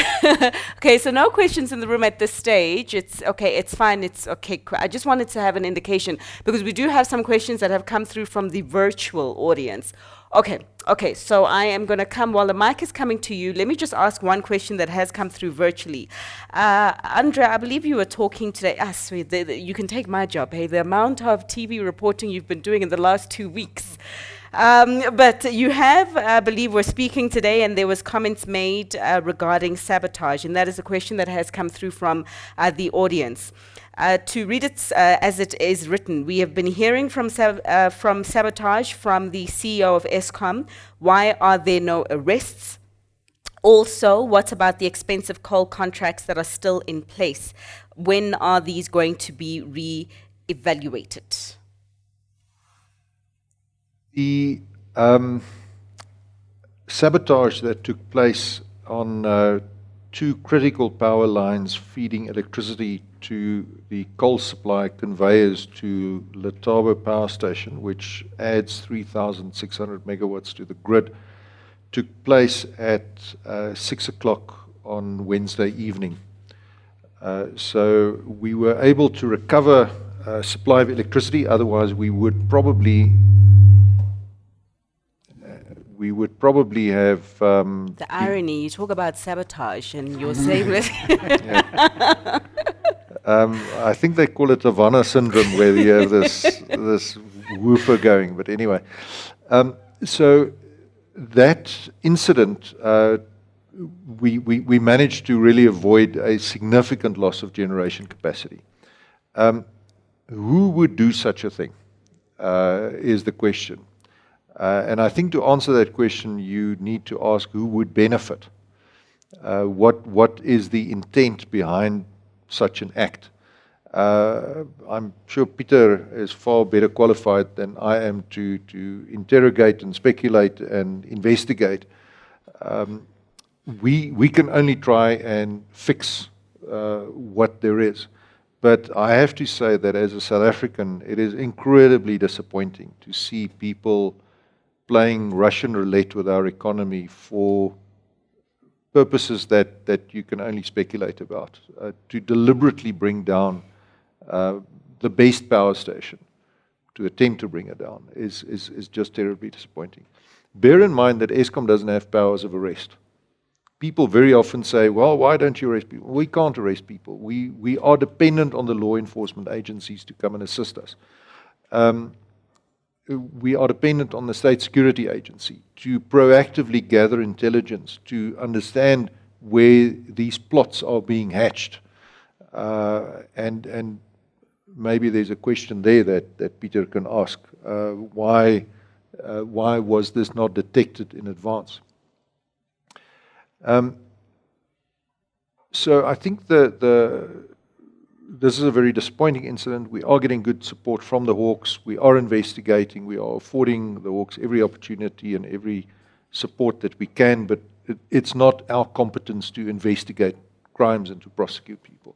okay, so no questions in the room at this stage. It's okay, it's fine, it's okay. I just wanted to have an indication because we do have some questions that have come through from the virtual audience. Okay, so I am going to come, while the mic is coming to you, let me just ask one question that has come through virtually. Andre, I believe you were talking today, sweet, you can take my job, hey, the amount of TV reporting you've been doing in the last 2 weeks. But you have, I believe, we're speaking today, and there was comments made regarding sabotage, and that is a question that has come through from the audience. To read it as it is written, we have been hearing from sabotage from the CEO of Eskom. Why are there no arrests? Also, what about the expensive coal contracts that are still in place? When are these going to be re-evaluated? The sabotage that took place on 2 critical power lines feeding electricity to the coal supply conveyors to Letaba Power Station, which adds 3,600 megawatts to the grid, took place at 6 o'clock on Wednesday evening. So we were able to recover supply of electricity, otherwise we would probably have... the irony, you talk about sabotage and you're saying this. I think they call it Havana syndrome, where you have this woofer going. But anyway, so that incident, we managed to really avoid a significant loss of generation capacity. Who would do such a thing is the question. And I think to answer that question, you need to ask who would benefit. What is the intent behind such an act? I'm sure Peter is far better qualified than I am to interrogate and speculate and investigate. We can only try and fix what there is. But I have to say that as a South African, it is incredibly disappointing to see people playing Russian roulette with our economy for purposes that you can only speculate about, to deliberately bring down the best power station, to attempt to bring it down, is just terribly disappointing. Bear in mind that Eskom doesn't have powers of arrest. People very often say, well, why don't you arrest people? We can't arrest people. We are dependent on the law enforcement agencies to come and assist us. We are dependent on the State Security Agency to proactively gather intelligence, to understand where these plots are being hatched. And maybe there's a question there that Peter can ask. Why was this not detected in advance? So I think this is a very disappointing incident. We are getting good support from the Hawks. We are investigating. We are affording the Hawks every opportunity and every support that we can, but it's not our competence to investigate crimes and to prosecute people.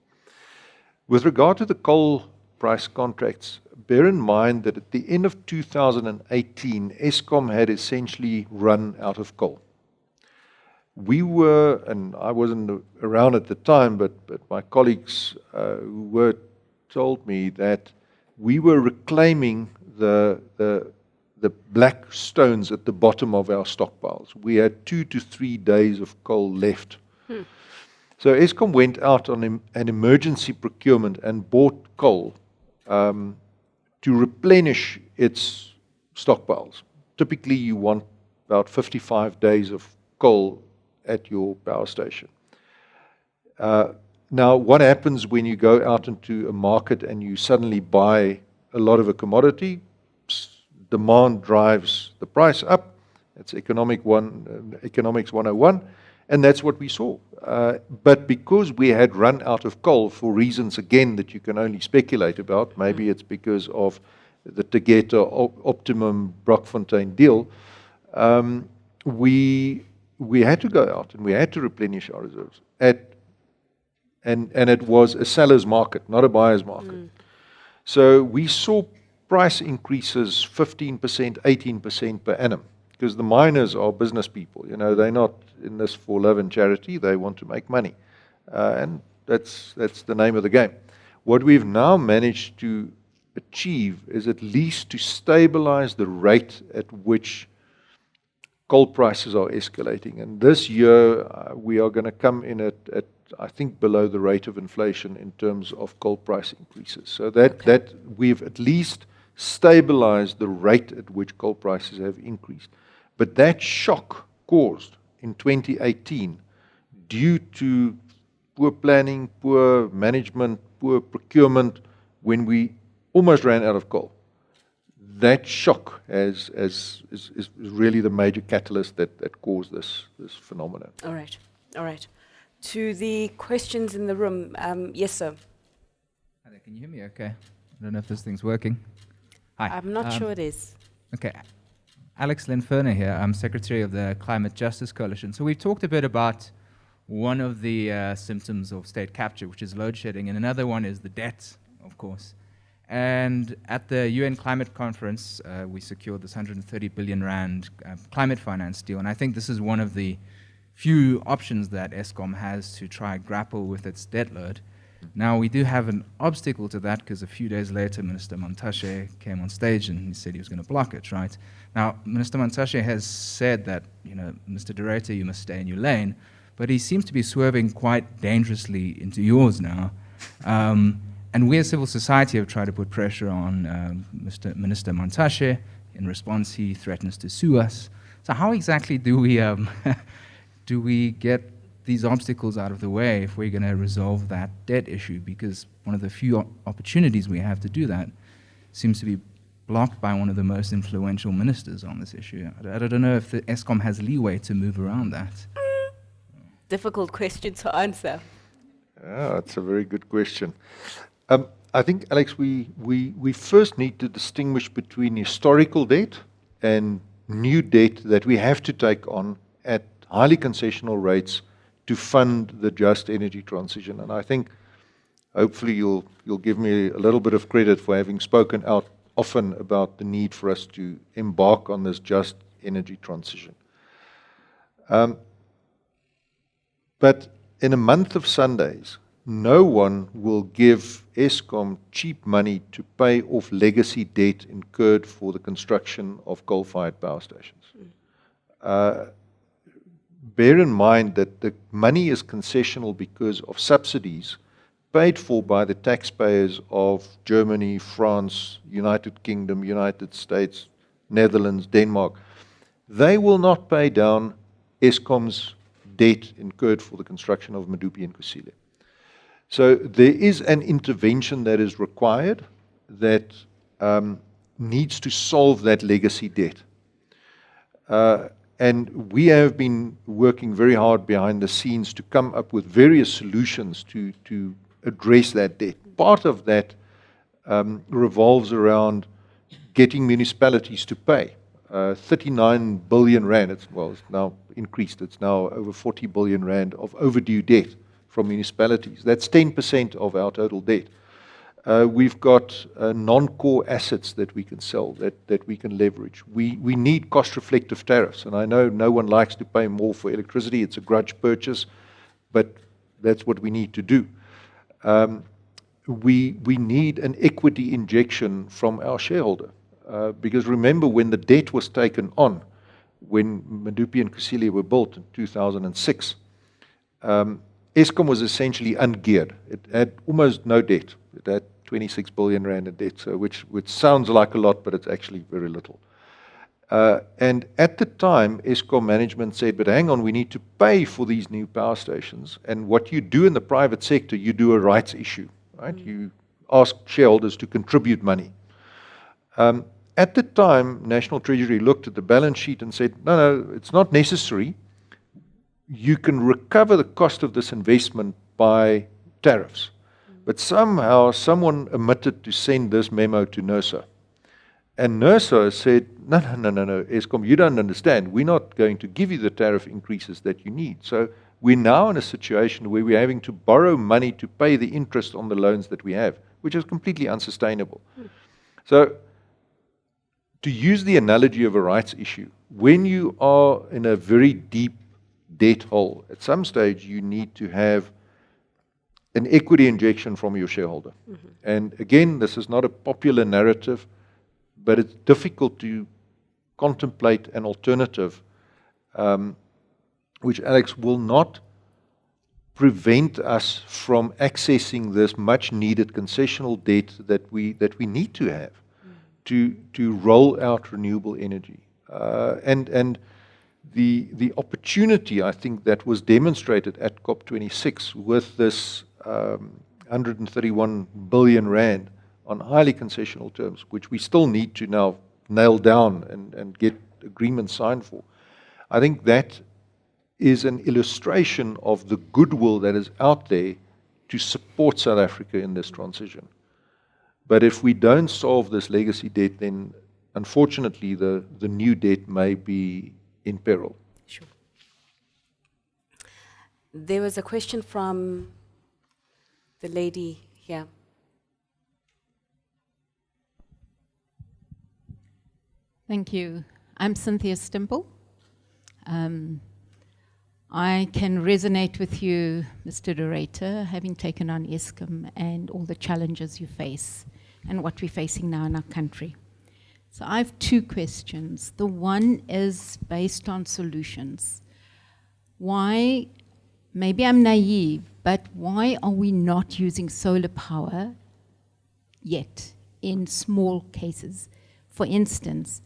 With regard to the coal price contracts, bear in mind that at the end of 2018, Eskom had essentially run out of coal. We were, and I wasn't around at the time, but my colleagues who were told me that we were reclaiming the black stones at the bottom of our stockpiles. We had 2 to 3 days of coal left. So Eskom went out on an emergency procurement and bought coal to replenish its stockpiles. Typically, you want about 55 days of coal at your power station. Now, what happens when you go out into a market and you suddenly buy a lot of a commodity? Demand drives the price up. It's economics 101, and that's what we saw. But because we had run out of coal for reasons, again, that you can only speculate about, maybe it's because of the Tegeta Optimum Brockfontein deal, we had to go out and we had to replenish our reserves. And it was a seller's market, not a buyer's market. So we saw price increases 15%, 18% per annum, because the miners are business people. You know, they're not in this for love and charity. They want to make money. And that's the name of the game. What we've now managed to achieve is at least to stabilize the rate at which coal prices are escalating. And this year, we are going to come in at, I think, below the rate of inflation in terms of coal price increases. So that we've at least stabilized the rate at which coal prices have increased. But that shock caused in 2018 due to poor planning, poor management, poor procurement, when we almost ran out of coal. That shock is really the major catalyst that caused this phenomenon. All right. To the questions in the room, yes, sir. Hi there, can you hear me okay? I don't know if this thing's working. Hi. I'm not sure it is. Okay. Alex Linferner here. I'm Secretary of the Climate Justice Coalition. So we've talked a bit about one of the symptoms of state capture, which is load shedding, and another one is the debt, of course. And at the UN Climate Conference, we secured this 130 billion rand climate finance deal. And I think this is one of the few options that Eskom has to try grapple with its debt load. Now, we do have an obstacle to that because a few days later, Minister Mantashe came on stage and he said he was going to block it, right? Now, Minister Mantashe has said that, Mr. Ruyter, you must stay in your lane, but he seems to be swerving quite dangerously into yours now. And we as civil society have tried to put pressure on Minister Mantashe. In response, he threatens to sue us. So how exactly do we get these obstacles out of the way if we're going to resolve that debt issue? Because one of the few opportunities we have to do that seems to be blocked by one of the most influential ministers on this issue. I don't know if the Eskom has leeway to move around that. Difficult question to answer. Yeah, that's a very good question. I think, Alex, we first need to distinguish between historical debt and new debt that we have to take on at highly concessional rates to fund the just energy transition. And I think hopefully you'll give me a little bit of credit for having spoken out often about the need for us to embark on this just energy transition. But in a month of Sundays, no one will give Eskom cheap money to pay off legacy debt incurred for the construction of coal-fired power stations. Bear in mind that the money is concessional because of subsidies paid for by the taxpayers of Germany, France, United Kingdom, United States, Netherlands, Denmark. They will not pay down Eskom's debt incurred for the construction of Medupi and Kusile. So there is an intervention that is required that needs to solve that legacy debt. And we have been working very hard behind the scenes to come up with various solutions to address that debt. Part of that revolves around getting municipalities to pay. 39 billion rand, it's now increased, it's now over 40 billion rand of overdue debt from municipalities. That's 10% of our total debt. We've got non-core assets that we can sell, that we can leverage. We need cost-reflective tariffs, and I know no one likes to pay more for electricity. It's a grudge purchase, but that's what we need to do. We need an equity injection from our shareholder, because remember when the debt was taken on, when Medupi and Kusile were built in 2006, Eskom was essentially ungeared. It had almost no debt. It had 26 billion rand in debt, so which sounds like a lot, but it's actually very little. And at the time, Eskom management said, but hang on, we need to pay for these new power stations. And what you do in the private sector, you do a rights issue, right? You ask shareholders to contribute money. At the time, National Treasury looked at the balance sheet and said, no, it's not necessary. You can recover the cost of this investment by tariffs. But somehow, someone omitted to send this memo to NERSA. And NERSA said, no, Eskom, you don't understand. We're not going to give you the tariff increases that you need. So we're now in a situation where we're having to borrow money to pay the interest on the loans that we have, which is completely unsustainable. So to use the analogy of a rights issue, when you are in a very deep debt hole, at some stage you need to have an equity injection from your shareholder. And again, this is not a popular narrative, but it's difficult to contemplate an alternative which, Alex, will not prevent us from accessing this much needed concessional debt that we need to have to roll out renewable energy. And the opportunity, I think, that was demonstrated at COP26 with this 131 billion rand on highly concessional terms, which we still need to now nail down and get agreements signed for. I think that is an illustration of the goodwill that is out there to support South Africa in this transition. But if we don't solve this legacy debt, then unfortunately the new debt may be in peril. Sure. There was a question from the lady here. Thank you. I'm Cynthia Stimple. I can resonate with you, Mr. Ruyter, having taken on Eskom and all the challenges you face and what we're facing now in our country. So I have two questions. The one is based on solutions. Why, maybe I'm naive, but why are we not using solar power yet in small cases? For instance,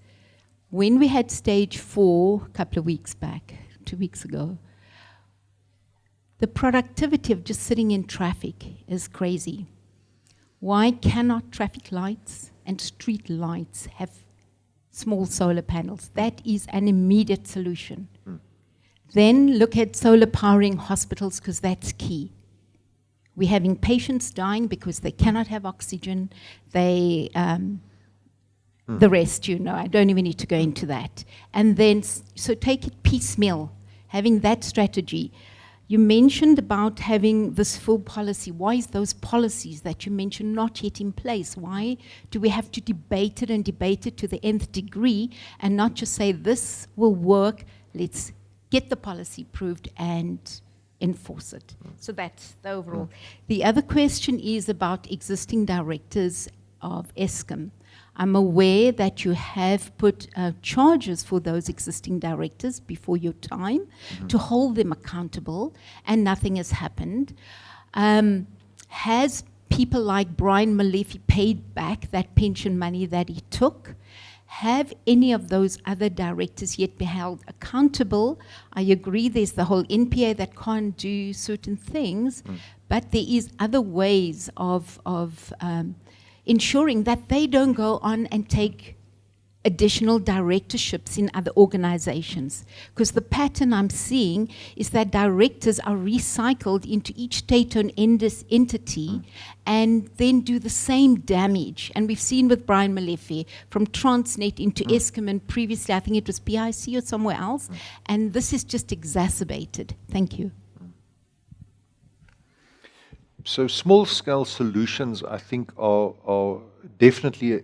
when we had stage 4 a couple of weeks back, 2 weeks ago, the productivity of just sitting in traffic is crazy. Why cannot traffic lights and street lights have small solar panels? That is an immediate solution. Then look at solar powering hospitals, because that's key. We're having patients dying because they cannot have oxygen. The rest, I don't even need to go into that. And then, so take it piecemeal, having that strategy. You mentioned about having this full policy. Why is those policies that you mentioned not yet in place? Why do we have to debate it to the nth degree and not just say this will work, let's get the policy approved and enforce it? So that's the overall. The other question is about existing directors of Eskom. I'm aware that you have put charges for those existing directors before your time to hold them accountable, and nothing has happened. Has people like Brian Molefe paid back that pension money that he took? Have any of those other directors yet been held accountable? I agree there's the whole NPA that can't do certain things, but there is other ways of ensuring that they don't go on and take additional directorships in other organizations. Because the pattern I'm seeing is that directors are recycled into each state-owned entity and then do the same damage. And we've seen with Brian Molefe from Transnet into Eskom, and previously I think it was PIC or somewhere else, and this is just exacerbated. Thank you. So small-scale solutions, I think, are definitely a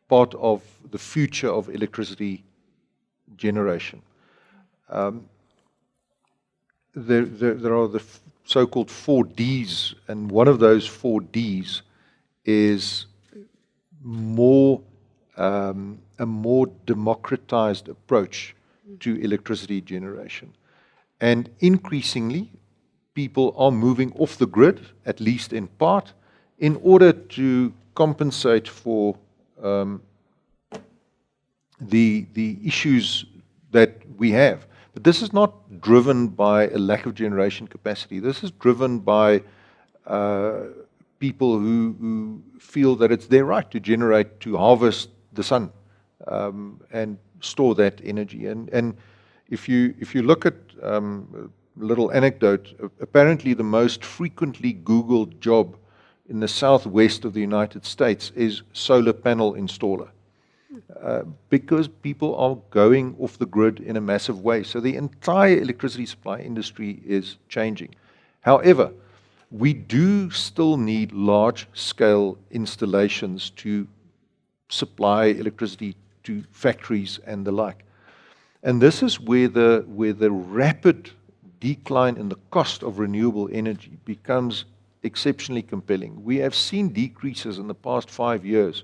part of the future of electricity generation. There are the so-called 4Ds, and one of those 4Ds is a more democratized approach to electricity generation. And increasingly, people are moving off the grid, at least in part, in order to compensate for the issues that we have. But this is not driven by a lack of generation capacity. This is driven by people who feel that it's their right to generate, to harvest the sun and store that energy. And if you look at a little anecdote, apparently the most frequently Googled job in the southwest of the United States is solar panel installer. Because people are going off the grid in a massive way. So the entire electricity supply industry is changing. However, we do still need large-scale installations to supply electricity to factories and the like. And this is where the rapid decline in the cost of renewable energy becomes exceptionally compelling. We have seen decreases in the past 5 years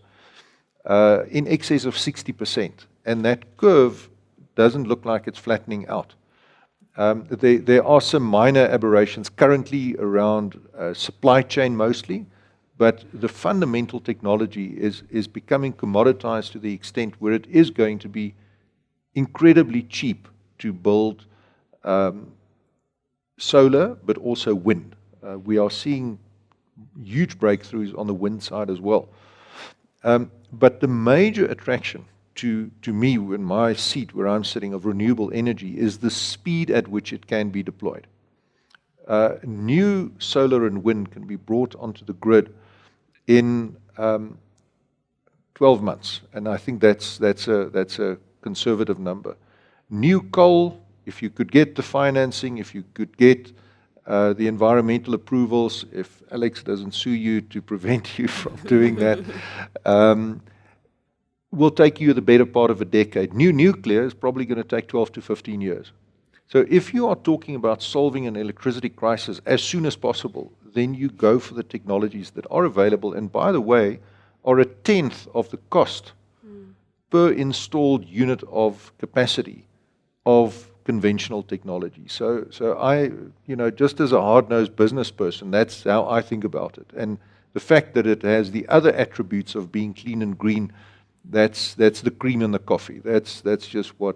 in excess of 60%, and that curve doesn't look like it's flattening out. There are some minor aberrations currently around supply chain mostly, but the fundamental technology is becoming commoditized to the extent where it is going to be incredibly cheap to build solar, but also wind. We are seeing huge breakthroughs on the wind side as well. But the major attraction to me in my seat where I'm sitting of renewable energy is the speed at which it can be deployed. New solar and wind can be brought onto the grid in 12 months, and I think that's a conservative number. New coal, if you could get the financing, if you could get the environmental approvals, if Alex doesn't sue you to prevent you from doing that, will take you the better part of a decade. New nuclear is probably going to take 12 to 15 years. So if you are talking about solving an electricity crisis as soon as possible, then you go for the technologies that are available, and by the way, are a tenth of the cost per installed unit of capacity of conventional technology. So I, just as a hard-nosed business person, that's how I think about it. And the fact that it has the other attributes of being clean and green, that's the cream in the coffee. That's just what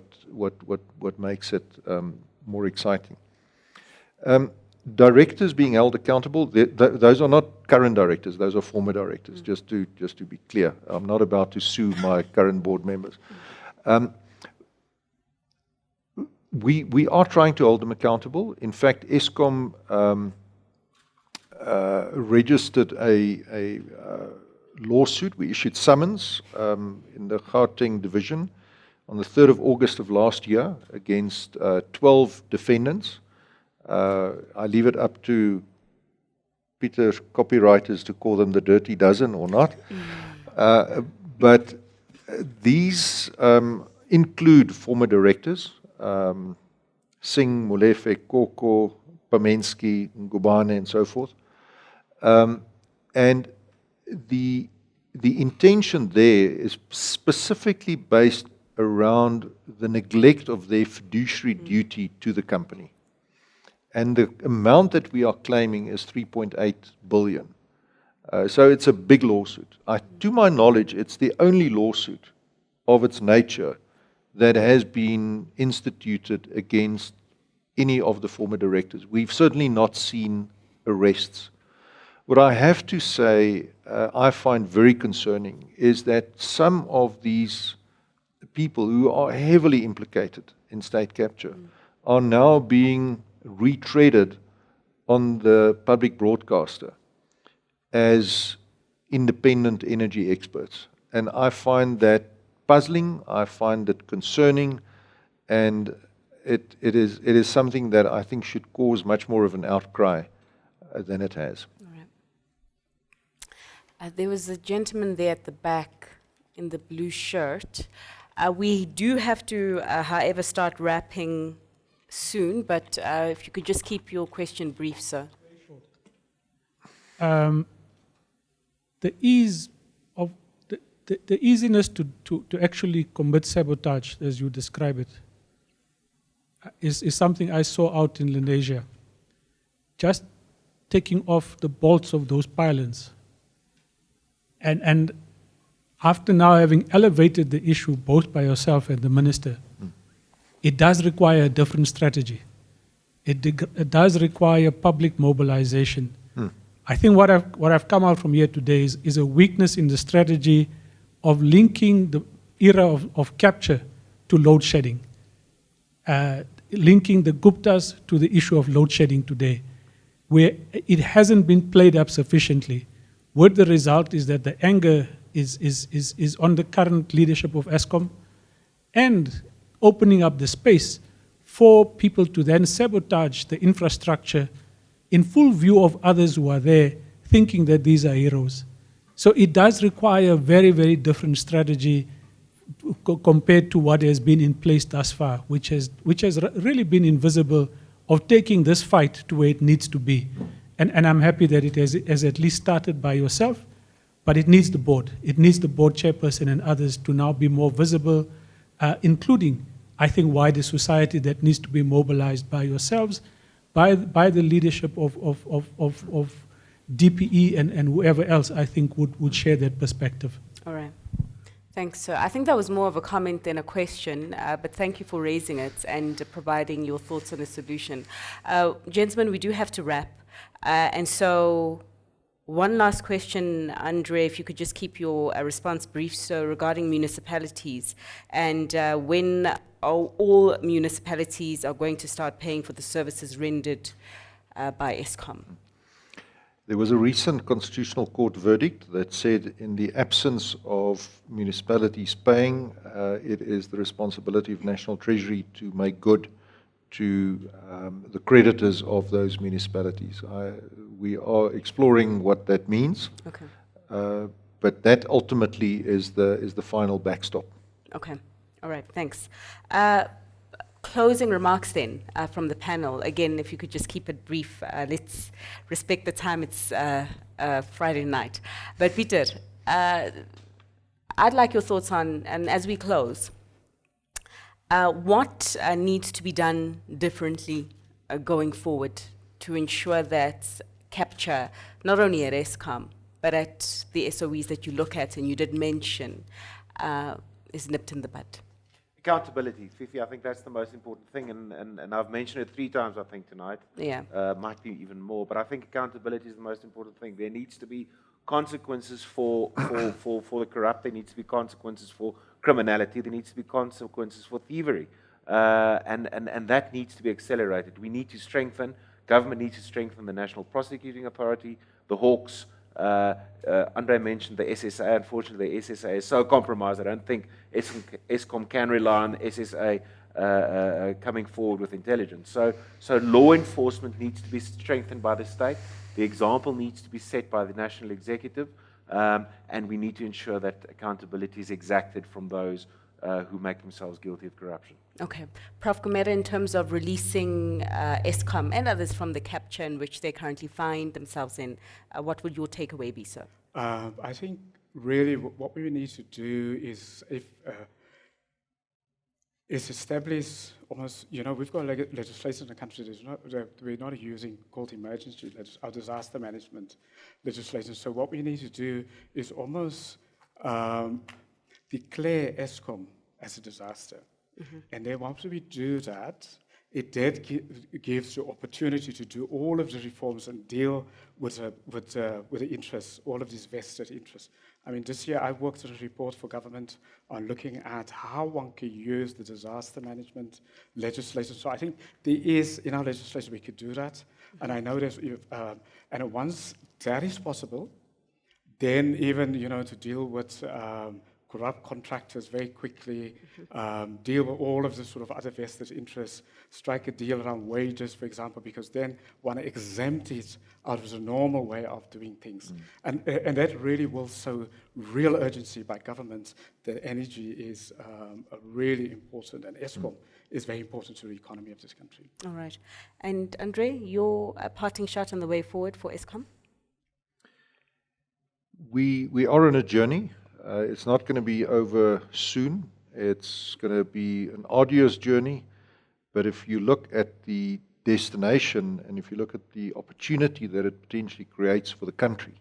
makes it more exciting. Directors being held accountable, those are not current directors, those are former directors, just to be clear. I'm not about to sue my current board members. we are trying to hold them accountable. In fact, Eskom registered a lawsuit. We issued summons in the Gauteng division on the 3rd of August of last year against 12 defendants. I leave it up to Peter copywriters to call them the dirty dozen or not. But these include former directors, Singh, Molefe, Koko, Pamensky, Ngubane, and so forth. And the intention there is specifically based around the neglect of their fiduciary duty to the company. And the amount that we are claiming is 3.8 billion. So it's a big lawsuit. To my knowledge, it's the only lawsuit of its nature that has been instituted against any of the former directors. We've certainly not seen arrests. What I have to say, I find very concerning, is that some of these people who are heavily implicated in state capture are now being retreaded on the public broadcaster as independent energy experts. And I find that puzzling, I find it concerning, and it is something that I think should cause much more of an outcry than it has. All right. There was a gentleman there at the back in the blue shirt. We do have to, however, start wrapping soon, but if you could just keep your question brief, sir. The ease of the easiness to actually commit sabotage, as you describe it, is something I saw out in Indonesia. Just taking off the bolts of those pylons, and after now having elevated the issue both by yourself and the minister, it does require a different strategy. It does require public mobilization. I think what I've come out from here today is a weakness in the strategy of linking the era of capture to load shedding, linking the Guptas to the issue of load shedding today, where it hasn't been played up sufficiently. What the result is that the anger is on the current leadership of Eskom, and opening up the space for people to then sabotage the infrastructure in full view of others who are there thinking that these are heroes. So it does require a very, very different strategy compared to what has been in place thus far, which has really been invisible, of taking this fight to where it needs to be. And I'm happy that it has at least started by yourself, but it needs the board. It needs the board chairperson and others to now be more visible, including, I think, wider society that needs to be mobilized by yourselves, by the leadership of DPE and whoever else, I think, would share that perspective. All right. Thanks, sir. I think that was more of a comment than a question, but thank you for raising it and providing your thoughts on the solution. Gentlemen, we do have to wrap. And so one last question, Andre, if you could just keep your response brief, so regarding municipalities and when all municipalities are going to start paying for the services rendered by Eskom. There was a recent Constitutional Court verdict that said in the absence of municipalities paying, it is the responsibility of National Treasury to make good to the creditors of those municipalities. We are exploring what that means, Okay. But that ultimately is the final backstop. Okay. All right. Thanks. Closing remarks then from the panel. Again, if you could just keep it brief. Let's respect the time. It's Friday night. But Peter, I'd like your thoughts on, and as we close, what needs to be done differently going forward to ensure that capture, not only at Eskom, but at the SOEs that you look at and you did mention, is nipped in the bud? Accountability, Fifi, I think that's the most important thing, and I've mentioned it 3 times, I think, tonight. Yeah. Might be even more, but I think accountability is the most important thing. There needs to be consequences for the corrupt. There needs to be consequences for criminality. There needs to be consequences for thievery. and that needs to be accelerated. We need to strengthen, government needs to strengthen the National Prosecuting Authority, the Hawks. Andre mentioned the SSA. Unfortunately, the SSA is so compromised. I don't think Eskom can rely on the SSA coming forward with intelligence. So law enforcement needs to be strengthened by the state. The example needs to be set by the national executive, and we need to ensure that accountability is exacted from those who make themselves guilty of corruption. Okay. Prof. Gumede, in terms of releasing Eskom and others from the capture in which they currently find themselves in, what would your takeaway be, sir? I think really what we need to do is establish almost, we've got legislation in the country that we're not using called emergency or disaster management legislation. So what we need to do is almost declare Eskom as a disaster. And then once we do that, it gives the opportunity to do all of the reforms and deal with the interests, all of these vested interests. I mean, this year I worked on a report for government on looking at how one can use the disaster management legislation. So I think there is, in our legislation, we could do that. And I know there's, and once that is possible, then even, to deal with corrupt contractors very quickly, deal with all of the sort of other vested interests, strike a deal around wages, for example, because then one exempt it out of the normal way of doing things. And that really will show real urgency by governments that energy is really important, and Eskom is very important to the economy of this country. All right. And Andre, your parting shot on the way forward for Eskom? We are on a journey. It's not going to be over soon. It's going to be an arduous journey. But if you look at the destination and if you look at the opportunity that it potentially creates for the country,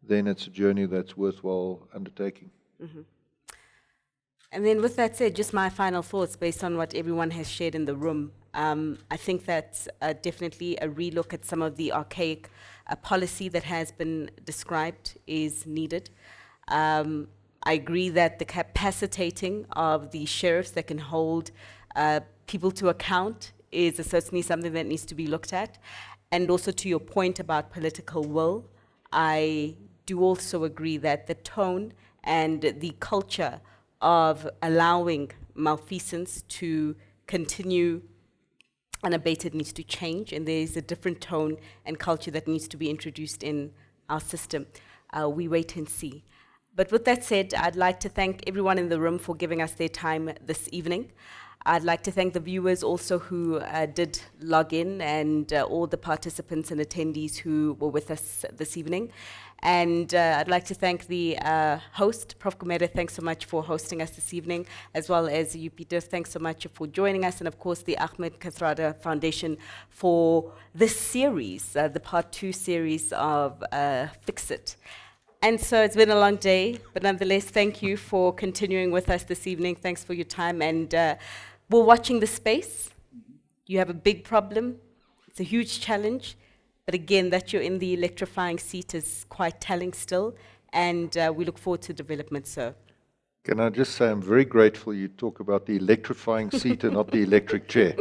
then it's a journey that's worthwhile undertaking. And then with that said, just my final thoughts based on what everyone has shared in the room. I think that's definitely a relook at some of the archaic policy that has been described is needed. I agree that the capacitating of the sheriffs that can hold people to account is certainly something that needs to be looked at. And also to your point about political will, I do also agree that the tone and the culture of allowing malfeasance to continue unabated needs to change, and there is a different tone and culture that needs to be introduced in our system. We wait and see. But with that said, I'd like to thank everyone in the room for giving us their time this evening. I'd like to thank the viewers also who did log in, and all the participants and attendees who were with us this evening. And I'd like to thank the host, Prof. Gumede. Thanks so much for hosting us this evening, as well as you, Peter. Thanks so much for joining us, and of course the Ahmed Kathrada Foundation for this series, the part 2 series of Fixit. And so it's been a long day, but nonetheless, thank you for continuing with us this evening. Thanks for your time, and we're watching the space. You have a big problem. It's a huge challenge. But again, that you're in the electrifying seat is quite telling still, and we look forward to development, sir. Can I just say I'm very grateful you talk about the electrifying seat and not the electric chair.